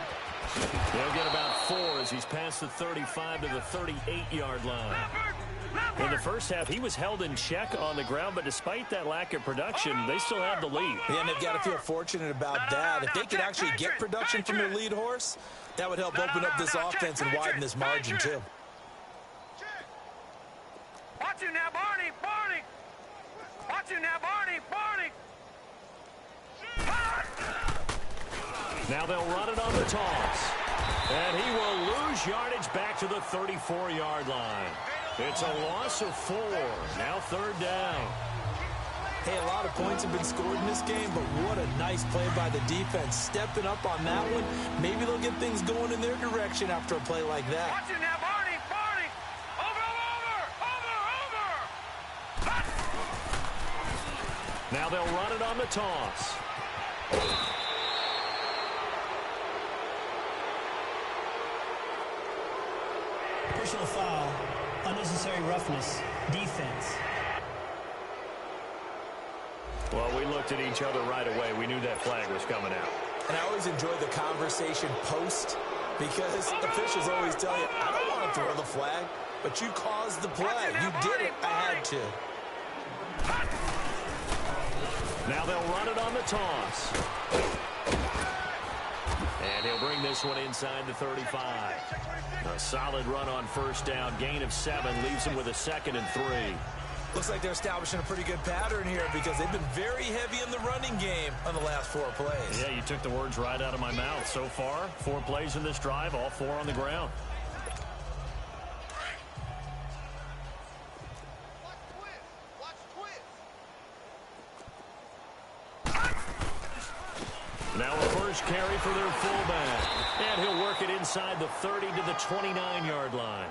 They'll get about 4 as he's past the 35 to the 38-yard line. In the first half, he was held in check on the ground, but despite that lack of production, they still have the lead. Yeah, and they've got to feel fortunate about that. If they could actually get production from their lead horse, that would help open up this offense and widen this margin, too. Watch it now, Barney, Barney. Watch it now, Barney, Barney. Now they'll run it on the toss. And he will lose yardage back to the 34-yard line. It's a loss of 4. Now 3rd down. Hey, a lot of points have been scored in this game, but what a nice play by the defense. Stepping up on that one. Maybe they'll get things going in their direction after a play like that. Watch it now, Barney, Barney. Over. Now they'll run it on the toss. Personal foul, unnecessary roughness, defense. Well, we looked at each other right away. We knew that flag was coming out. And I always enjoy the conversation post because officials always tell you, I don't want to throw the flag, but you caused the play. You did it. I had to. Now they'll run it on the toss. And he'll bring this one inside the 35. A solid run on first down. Gain of 7 leaves him with a 2nd and 3. Looks like they're establishing a pretty good pattern here because they've been very heavy in the running game on the last 4 plays. Yeah, you took the words right out of my mouth. So far, 4 plays in this drive, all 4 on the ground. Now a first carry for their fullback. And he'll work it inside the 30 to the 29-yard line.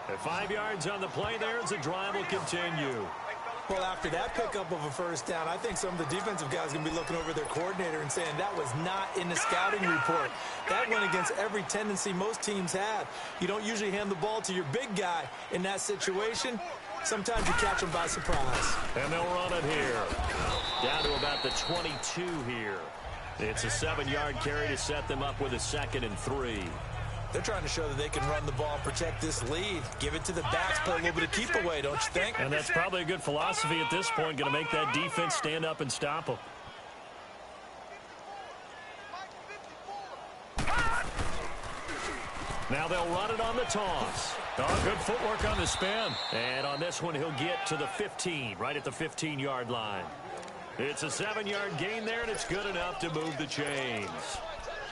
At 5 yards on the play there as the drive will continue. Well, after that pickup of a first down, I think some of the defensive guys are going to be looking over their coordinator and saying that was not in the scouting report. That went against every tendency most teams have. You don't usually hand the ball to your big guy in that situation. Sometimes you catch them by surprise. And they'll run it here. Down to about the 22 here. It's a 7-yard carry to set them up with a 2nd and 3. They're trying to show that they can run the ball and protect this lead. Give it to the backs, play a little bit of keep away, don't you think? And that's probably a good philosophy at this point, going to make that defense stand up and stop them. Now they'll run it on the toss. Oh, good footwork on the spin. And on this one, he'll get to the 15, right at the 15-yard line. It's a 7-yard gain there, and it's good enough to move the chains.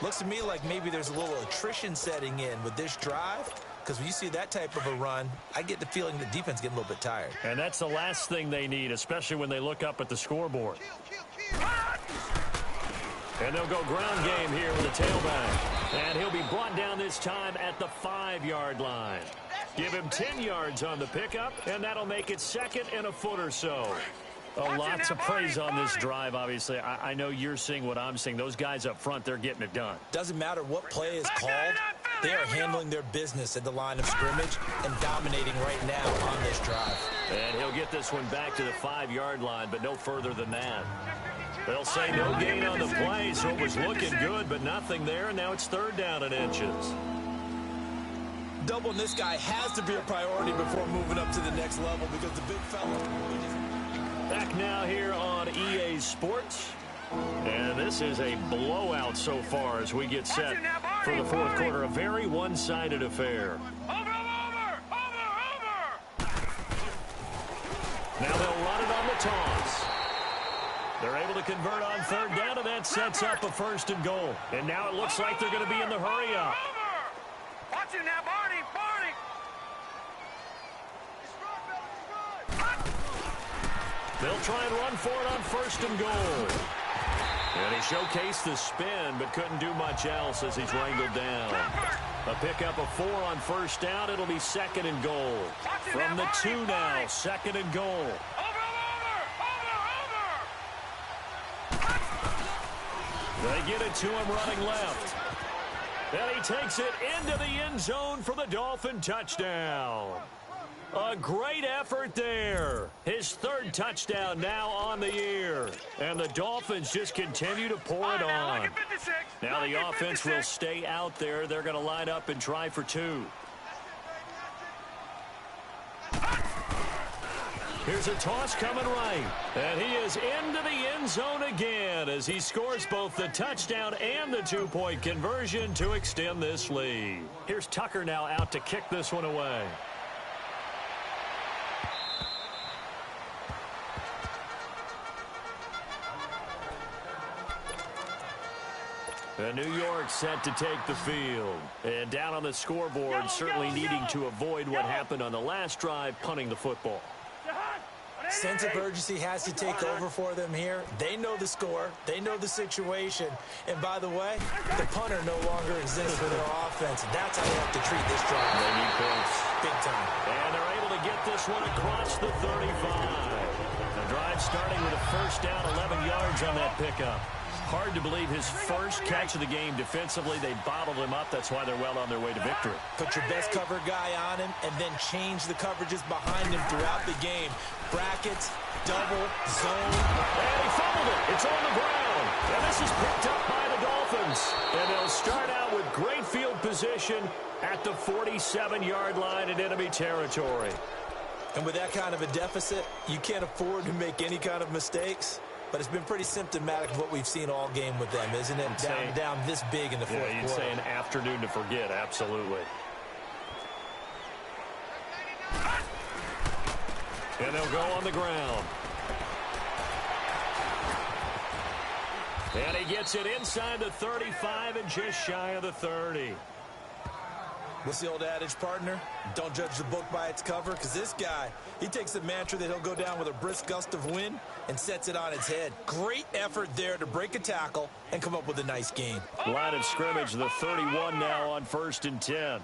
Looks to me like maybe there's a little attrition setting in with this drive, because when you see that type of a run, I get the feeling the defense getting a little bit tired. And that's the last thing they need, especially when they look up at the scoreboard. And they'll go ground game here with the tailback. And he'll be brought down this time at the 5-yard line. Give him 10 yards on the pickup, and that'll make it 2nd and a foot or so. Lots of praise on this drive, obviously. I know you're seeing what I'm seeing. Those guys up front, they're getting it done. Doesn't matter what play is called. They are handling their business at the line of scrimmage and dominating right now on this drive. And he'll get this one back to the 5-yard line, but no further than that. They'll say no gain on the play, so it was looking good, but nothing there. Now it's 3rd down and inches. Doubling this guy has to be a priority before moving up to the next level because the big fella... Back now here on EA Sports. And this is a blowout so far as we get set for the 4th quarter. A very one-sided affair. Over! Now they'll run it on the toss. They're able to convert on 3rd down, and that sets up a 1st and goal. And now it looks like they're going to be in the hurry-up. Watch it now, Barney! They'll try and run for it on 1st and goal. And he showcased the spin, but couldn't do much else as he's wrangled down. A pickup of 4 on 1st down. It'll be 2nd and goal. From the 2 now, 2nd and goal. They get it to him running left. And he takes it into the end zone for the Dolphin touchdown. A great effort there. His 3rd touchdown now on the year. And the Dolphins just continue to pour it on. Now the offense will stay out there. They're going to line up and try for 2. Here's a toss coming right. And he is into the end zone again as he scores both the touchdown and the 2-point conversion to extend this lead. Here's Tucker now out to kick this one away. And New York set to take the field. And down on the scoreboard, certainly needing to avoid what happened on the last drive, punting the football. Sense of urgency has to take over for them here. They know the score. They know the situation. And by the way, the punter no longer exists for their offense. That's how they have to treat this drive. They need points. Big time. And they're able to get this one across the 35. The drive starting with a 1st down, 11 yards on that pickup. Hard to believe his first catch of the game defensively. They bottled him up. That's why they're well on their way to victory. Put your best cover guy on him and then change the coverages behind him throughout the game. Brackets, double, zone. And he fumbled it. It's on the ground. And this is picked up by the Dolphins. And they'll start out with great field position at the 47-yard line in enemy territory. And with that kind of a deficit, you can't afford to make any kind of mistakes. But it's been pretty symptomatic of what we've seen all game with them, isn't it? Down this big in the 4th quarter. Yeah, you'd say an afternoon to forget, absolutely. And they'll go on the ground. And he gets it inside the 35 and just shy of the 30. What's the old adage, partner? Don't judge the book by its cover, because this guy, he takes the mantra that he'll go down with a brisk gust of wind and sets it on its head. Great effort there to break a tackle and come up with a nice gain. Line of scrimmage, the 31 now on 1st and 10.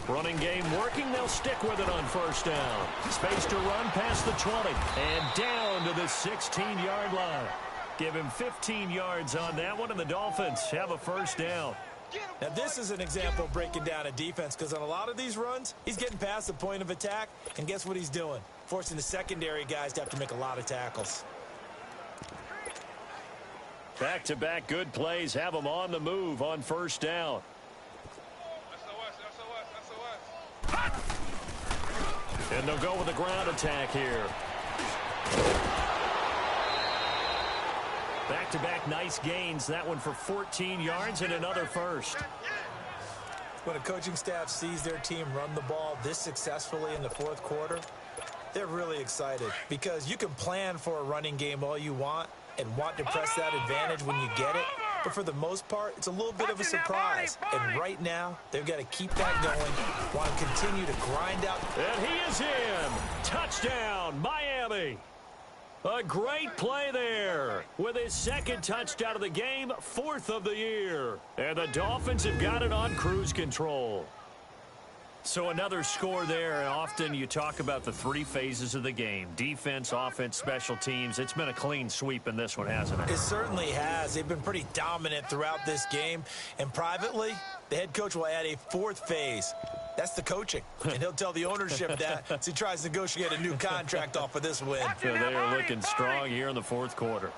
Running game working. They'll stick with it on 1st down. Space to run past the 20 and down to the 16-yard line. Give him 15 yards on that one, and the Dolphins have a 1st down. Now, this is an example of breaking down a defense, because on a lot of these runs, he's getting past the point of attack, and guess what he's doing? Forcing the secondary guys to have to make a lot of tackles. Back-to-back good plays have them on the move on 1st down. And they'll go with a ground attack here. Back back-to-back nice gains. That one for 14 yards and another first. When a coaching staff sees their team run the ball this successfully in the fourth quarter, they're really excited because you can plan for a running game all you want and want to press that advantage when you get it. But for the most part, it's a little bit of a surprise. And right now, they've got to keep that going, want to continue to grind out. And he is in. Touchdown, Miami. A great play there with his second touchdown of the game, 4th of the year. And the Dolphins have got it on cruise control. So another score there, and often you talk about the 3 phases of the game. Defense, offense, special teams. It's been a clean sweep in this one, hasn't it? It certainly has. They've been pretty dominant throughout this game. And privately, the head coach will add a 4th phase. That's the coaching. And he'll tell the ownership that as he tries to negotiate a new contract off of this win. So they are looking strong here in the fourth quarter.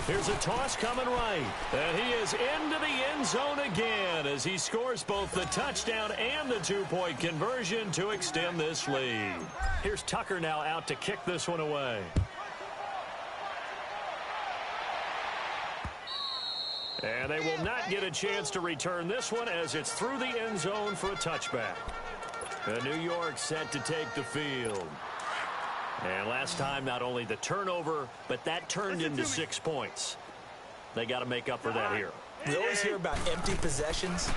Here's a toss coming right. And he is into the end zone again as he scores both the touchdown and the 2-point conversion to extend this lead. Here's Tucker now out to kick this one away. And they will not get a chance to return this one as it's through the end zone for a touchback. And New York set to take the field. And last time, not only the turnover, but that turned into 6 points. They got to make up for that here. We always hear about empty possessions,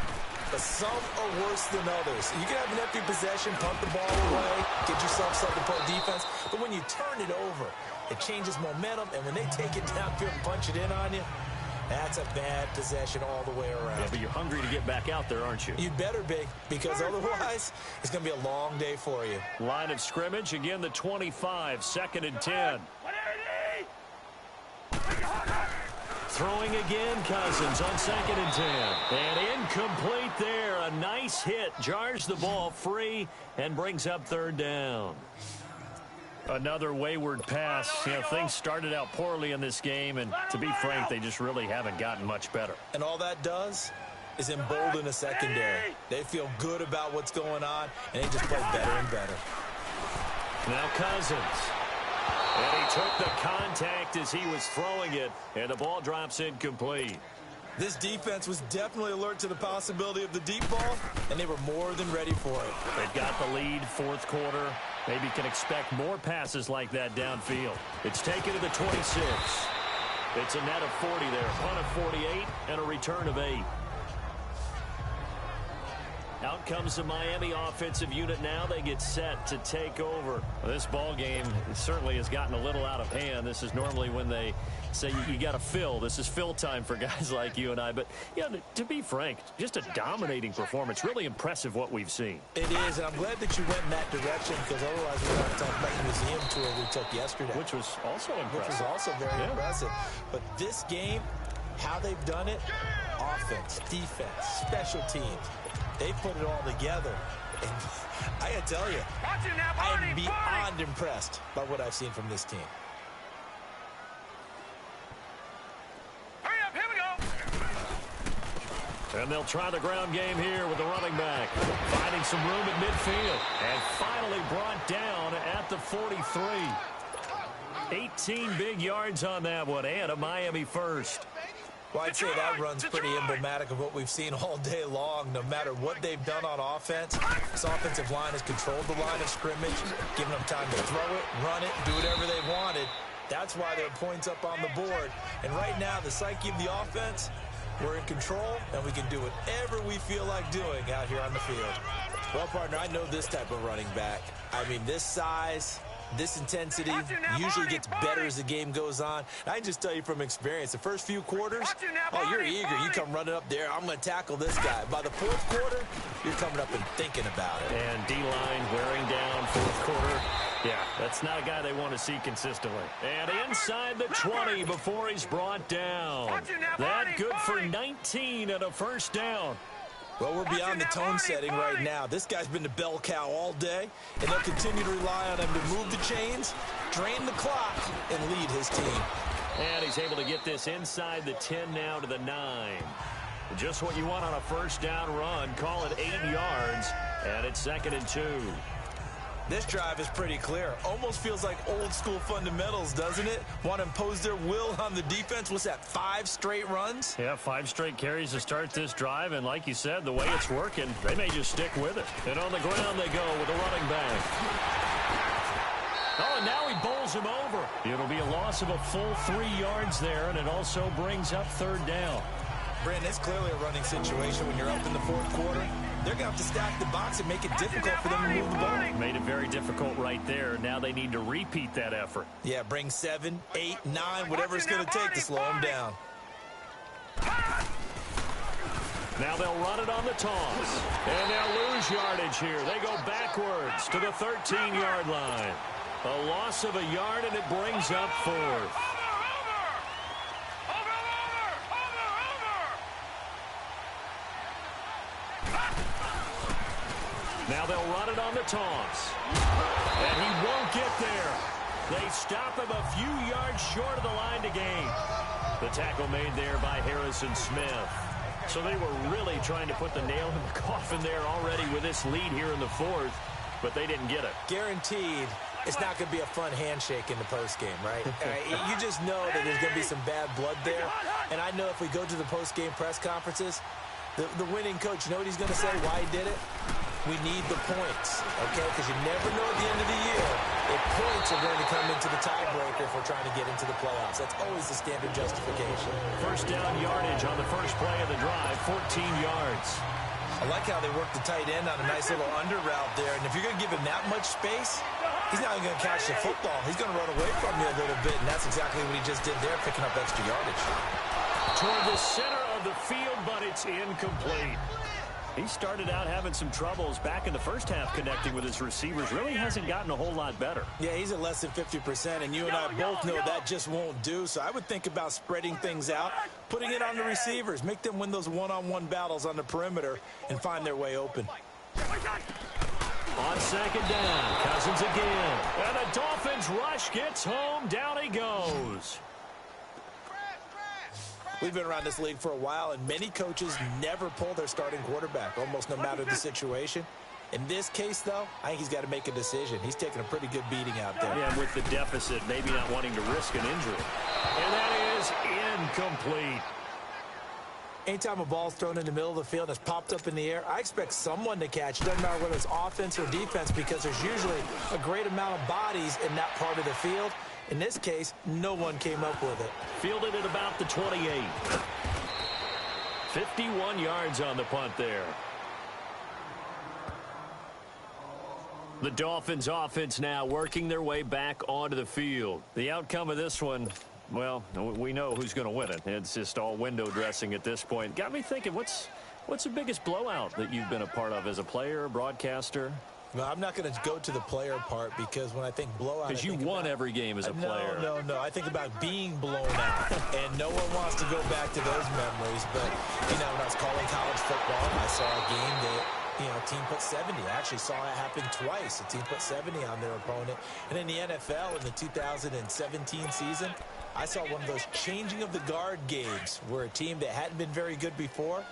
but some are worse than others. You can have an empty possession, punt the ball away, get yourself something to play defense, but when you turn it over, it changes momentum, and when they take it downfield and punch it in on you, that's a bad possession all the way around. Yeah, but you're hungry to get back out there, aren't you? You'd better be, because otherwise it's going to be a long day for you. Line of scrimmage, again the 25, 2nd and 10. Throwing again, Cousins on 2nd and 10. And incomplete there. A nice hit, jars the ball free and brings up 3rd down. Another wayward pass. You know, things started out poorly in this game, and to be frank, they just really haven't gotten much better. And all that does is embolden a secondary. They feel good about what's going on, and they just play better and better. Now Cousins. And he took the contact as he was throwing it, and the ball drops incomplete. This defense was definitely alert to the possibility of the deep ball, and they were more than ready for it. They've got the lead, 4th quarter. Maybe can expect more passes like that downfield. It's taken to the 26. It's a net of 40 there. Punt of 48 and a return of 8. Out comes the Miami offensive unit now. They get set to take over. This ball game certainly has gotten a little out of hand. This is normally when they say you got to fill. This is fill time for guys like you and I. But, yeah, to be frank, just a dominating performance. Really impressive what we've seen. It is, and I'm glad that you went in that direction because otherwise we're going to talk about the museum tour we took yesterday. Which was also impressive. Which was also very impressive. But this game, how they've done it, offense, defense, special teams, they put it all together. And I got to tell you, I am beyond impressed by what I've seen from this team. Hurry up, here we go. And they'll try the ground game here with the running back. Finding some room at midfield. And finally brought down at the 43. 18 big yards on that one, and a Miami first. Well, I'd say that run's pretty emblematic of what we've seen all day long. No matter what they've done on offense, this offensive line has controlled the line of scrimmage, given them time to throw it, run it, do whatever they wanted. That's why there are points up on the board. And right now, the psyche of the offense, we're in control, and we can do whatever we feel like doing out here on the field. Well, partner, I know this type of running back. I mean, this size, this intensity usually gets better as the game goes on. And I can just tell you from experience, the first few quarters, oh, you're eager. You come running up there, I'm going to tackle this guy. By the 4th quarter, you're coming up and thinking about it. And D-line wearing down 4th quarter. Yeah, that's not a guy they want to see consistently. And inside the 20 before he's brought down. That good for 19 and a first down. Well, we're beyond the tone setting right now. This guy's been the bell cow all day, and they'll continue to rely on him to move the chains, drain the clock, and lead his team. And he's able to get this inside the 10 now to the 9. Just what you want on a first down run. Call it 8 yards, and it's 2nd and 2. This drive is pretty clear. Almost feels like old school fundamentals, doesn't it? Want to impose their will on the defense. What's that, 5 straight runs? Yeah, 5 straight carries to start this drive. And like you said, the way it's working, they may just stick with it. And on the ground they go with a running back. Oh, and now he bowls him over. It'll be a loss of a full 3 yards there, and it also brings up 3rd down. Brandon, it's clearly a running situation when you're up in the 4th quarter. They're going to have to stack the box and make it difficult for them to move the ball. Made it very difficult right there. Now they need to repeat that effort. Yeah, bring 7, 8, 9, whatever it's going to take to slow them down. Now they'll run it on the toss. And they'll lose yardage here. They go backwards to the 13-yard line. A loss of a yard, and it brings up 4th. Now they'll run it on the toss. And he won't get there. They stop him a few yards short of the line to gain. The tackle made there by Harrison Smith. So they were really trying to put the nail in the coffin there already with this lead here in the 4th, but they didn't get it. Guaranteed it's not going to be a fun handshake in the postgame, right? You just know that there's going to be some bad blood there. And I know if we go to the postgame press conferences, the winning coach, you know what he's going to say, why he did it? We need the points, okay? Because you never know at the end of the year if points are going to come into the tiebreaker if we're trying to get into the playoffs. That's always the standard justification. 1st down yardage on the first play of the drive, 14 yards. I like how they work the tight end on a nice little under route there. And if you're going to give him that much space, he's not even going to catch the football. He's going to run away from you a little bit, and that's exactly what he just did there, picking up extra yardage. Toward the center of the field, but it's incomplete. He started out having some troubles back in the first half connecting with his receivers. Really hasn't gotten a whole lot better. Yeah, he's at less than 50%, and you and I both know that just won't do. So I would think about spreading things out, putting it on the receivers, make them win those one-on-one battles on the perimeter and find their way open. On 2nd down, Cousins again. And the Dolphins rush gets home. Down he goes. We've been around this league for a while, and many coaches never pull their starting quarterback, almost no matter the situation. In this case, though, I think he's got to make a decision. He's taking a pretty good beating out there. Yeah, with the deficit, maybe not wanting to risk an injury. And that is incomplete. Anytime a ball's thrown in the middle of the field and it's popped up in the air, I expect someone to catch it. Doesn't matter whether it's offense or defense, because there's usually a great amount of bodies in that part of the field. In this case, no one came up with it. Fielded at about the 28. 51 yards on the punt there. The Dolphins offense now working their way back onto the field. The outcome of this one, well, we know who's going to win it. It's just all window dressing at this point. Got me thinking, what's the biggest blowout that you've been a part of as a player, broadcaster? No, I'm not going to go to the player part, because when I think blowout, because you won every game as a player. No. I think about being blown out, and no one wants to go back to those memories. But, you know, when I was calling college football, I saw a game that, you know, a team put 70. I actually saw it happen twice. A team put 70 on their opponent. And in the NFL, in the 2017 season, I saw one of those changing of the guard games where a team that hadn't been very good before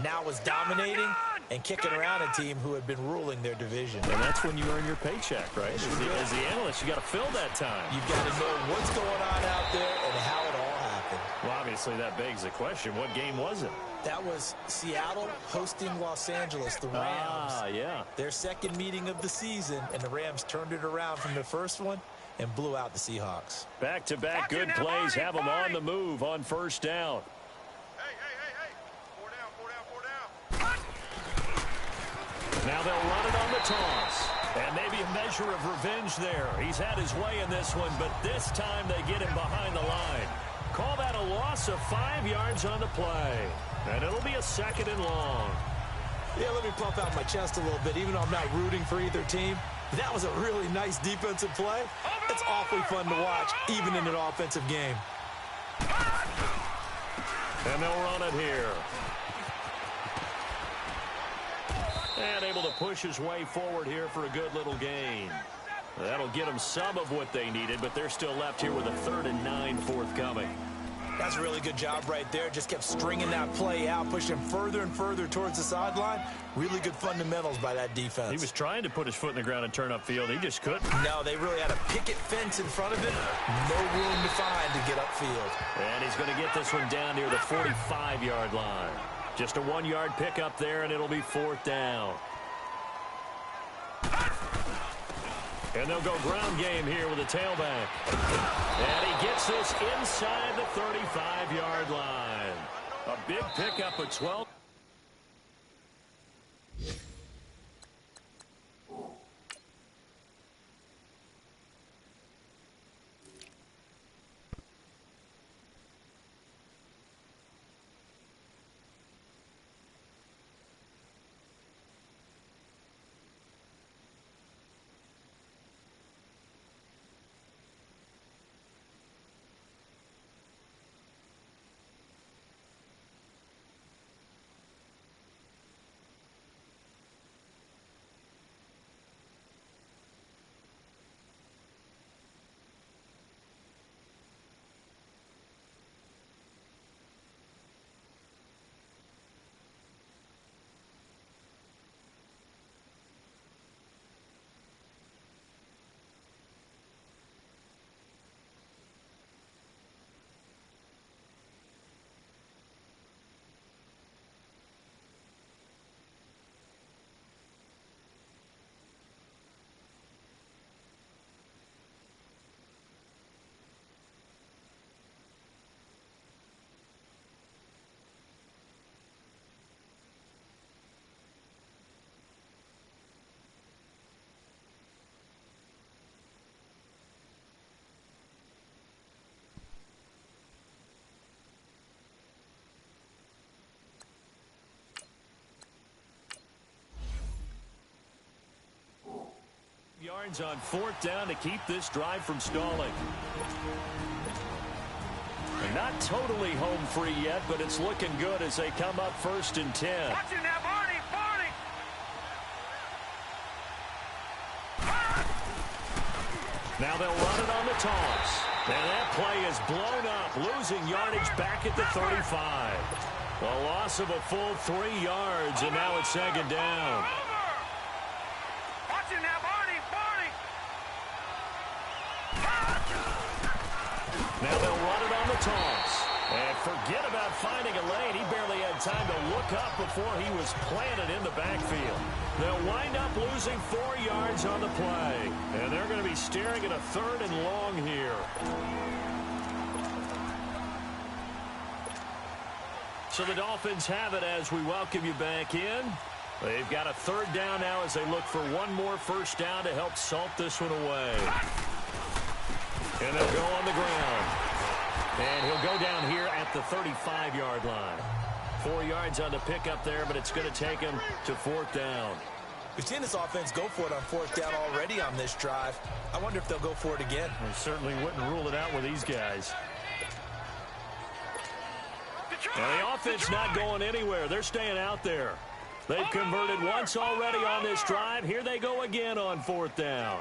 now was dominating and kicking around a team who had been ruling their division. And that's when you earn your paycheck, right? As the analyst, you got to fill that time. You've got to know what's going on out there and how it all happened. Well, obviously that begs the question, what game was it? That was Seattle hosting Los Angeles, the Rams. Ah, yeah. Their second meeting of the season, and the Rams turned it around from the first one and blew out the Seahawks. Back-to-back good plays have them on the move on 1st down. Now they'll run it on the toss. And maybe a measure of revenge there. He's had his way in this one, but this time they get him behind the line. Call that a loss of 5 yards on the play. And it'll be a 2nd and long. Yeah, let me pump out my chest a little bit, even though I'm not rooting for either team. That was a really nice defensive play. It's awfully fun to watch, even in an offensive game. And they'll run it here. And able to push his way forward here for a good little gain. That'll get them some of what they needed, but they're still left here with a 3rd and 9 forthcoming. That's a really good job right there. Just kept stringing that play out, pushing further and further towards the sideline. Really good fundamentals by that defense. He was trying to put his foot in the ground and turn upfield. He just couldn't. No, they really had a picket fence in front of it. No room to find to get upfield. And he's going to get this one down near the 45-yard line. Just a 1-yard pickup there, and it'll be 4th down. And they'll go ground game here with a tailback. And he gets this inside the 35-yard line. A big pickup of 12. Yards on 4th down to keep this drive from stalling. And not totally home free yet, but it's looking good as they come up 1st and 10. Watching now, Barney. Now they'll run it on the toss. And that play is blown up, losing yardage back at the 35. A loss of a full 3 yards, and now it's 2nd down. Watching now, Barney. Now they'll run it on the toss. And forget about finding a lane. He barely had time to look up before he was planted in the backfield. They'll wind up losing 4 yards on the play. And they're going to be staring at a 3rd and long here. So the Dolphins have it as we welcome you back in. They've got a 3rd down now as they look for one more 1st down to help salt this one away. And they'll go on the ground. And he'll go down here at the 35-yard line. 4 yards on the pickup there, but it's going to take him to 4th down. We've seen this offense go for it on 4th down already on this drive. I wonder if they'll go for it again. We certainly wouldn't rule it out with these guys. And the offense not going anywhere. They're staying out there. They've converted once already on this drive. Here they go again on 4th down.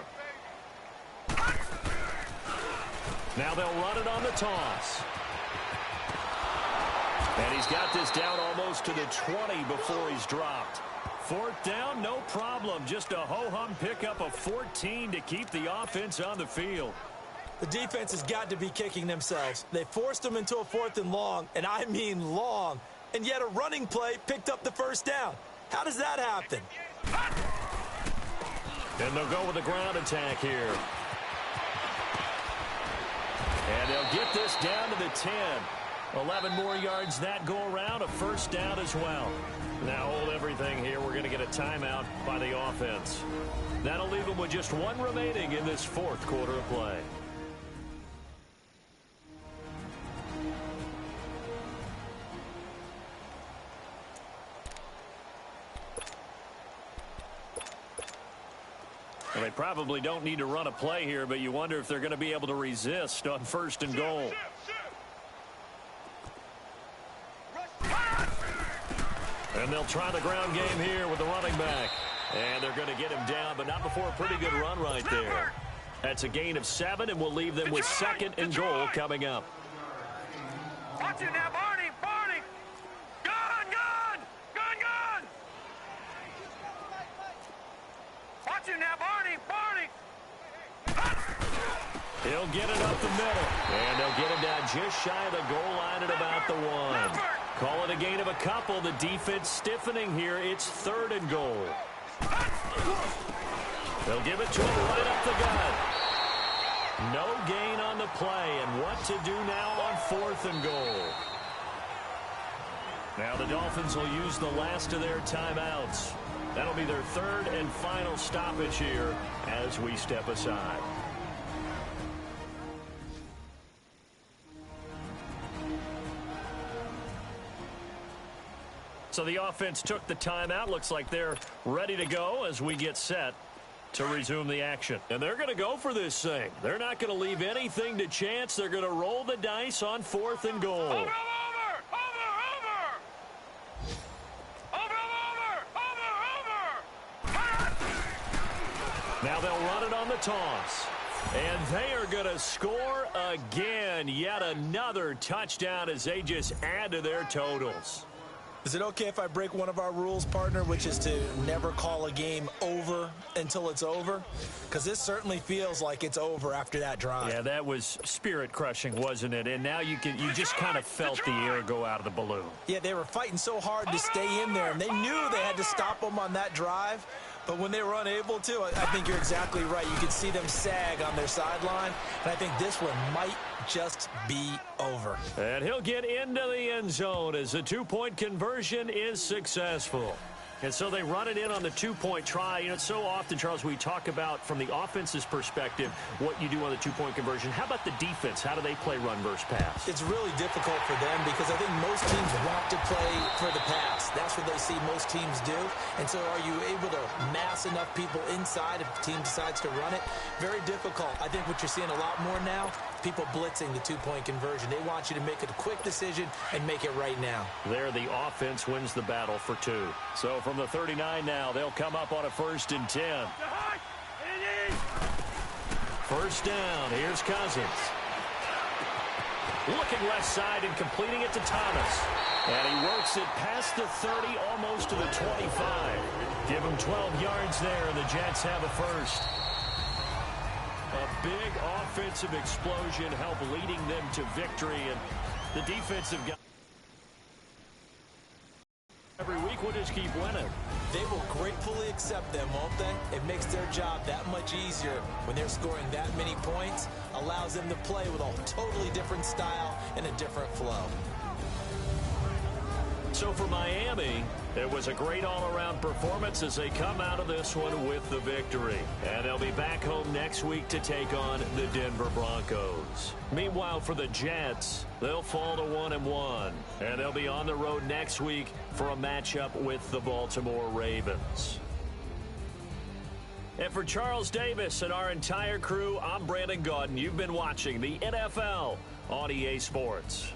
Now they'll run it on the toss. And he's got this down almost to the 20 before he's dropped. 4th down, no problem. Just a ho-hum pickup of 14 to keep the offense on the field. The defense has got to be kicking themselves. They forced them into a 4th and long, and I mean long. And yet a running play picked up the 1st down. How does that happen? And they'll go with a ground attack here. And they'll get this down to the 10. 11 more yards that go around, a 1st down as well. Now hold everything here. We're going to get a timeout by the offense. That'll leave them with just 1 remaining in this 4th quarter of play. Well, they probably don't need to run a play here, but you wonder if they're going to be able to resist on 1st and goal. And they'll try the ground game here with the running back. And they're going to get him down, but not before a pretty good run right there. That's a gain of 7, and we'll leave them with 2nd and goal coming up. Watch it now, Barney. Barney. Gun, gun. Gun, gun. Watch it now, Barney. Barney. He'll get it up the middle. And they'll get it down just shy of the goal line at about the 1. Call it a gain of a couple. The defense stiffening here. It's 3rd and goal. They'll give it to him right up the gut. No gain on the play. And what to do now on 4th and goal. Now the Dolphins will use the last of their timeouts. That'll be their 3rd and final stoppage here as we step aside. So the offense took the timeout. Looks like they're ready to go as we get set to resume the action. And they're going to go for this thing. They're not going to leave anything to chance. They're going to roll the dice on 4th and goal. Over. Now they'll run it on the toss. And they are going to score again. Yet another touchdown as they just add to their totals. Is it okay if I break one of our rules, partner, which is to never call a game over until it's over? Because this certainly feels like it's over after that drive. Yeah, that was spirit-crushing, wasn't it? And now you just kind of felt the air go out of the balloon. Yeah, they were fighting so hard to stay in there, and they knew they had to stop them on that drive. But when they were unable to, I think you're exactly right. You could see them sag on their sideline, and I think this one might just be over. And he'll get into the end zone as the 2-point conversion is successful. And so they run it in on the 2-point try. You know, so often, Charles, we talk about from the offense's perspective what you do on the 2-point conversion. How about the defense? How do they play run versus pass? It's really difficult for them because I think most teams want to play for the pass. That's what they see most teams do. And so are you able to mass enough people inside if the team decides to run it? Very difficult. I think what you're seeing a lot more now, people blitzing the 2-point conversion. They want you to make a quick decision and make it right now. There, the offense wins the battle for 2. So from the 39 now, they'll come up on a 1st and 10. First down, here's Cousins. Looking left side and completing it to Thomas. And he works it past the 30, almost to the 25. Give him 12 yards there, and the Jets have a first. A big offensive explosion helped leading them to victory, and the defensive guys every week will just keep winning. They will gratefully accept them, won't they? It makes their job that much easier when they're scoring that many points, allows them to play with a totally different style and a different flow. So for Miami, it was a great all-around performance as they come out of this one with the victory. And they'll be back home next week to take on the Denver Broncos. Meanwhile, for the Jets, they'll fall to 1-1. And they'll be on the road next week for a matchup with the Baltimore Ravens. And for Charles Davis and our entire crew, I'm Brandon Gaudin. You've been watching the NFL on EA Sports.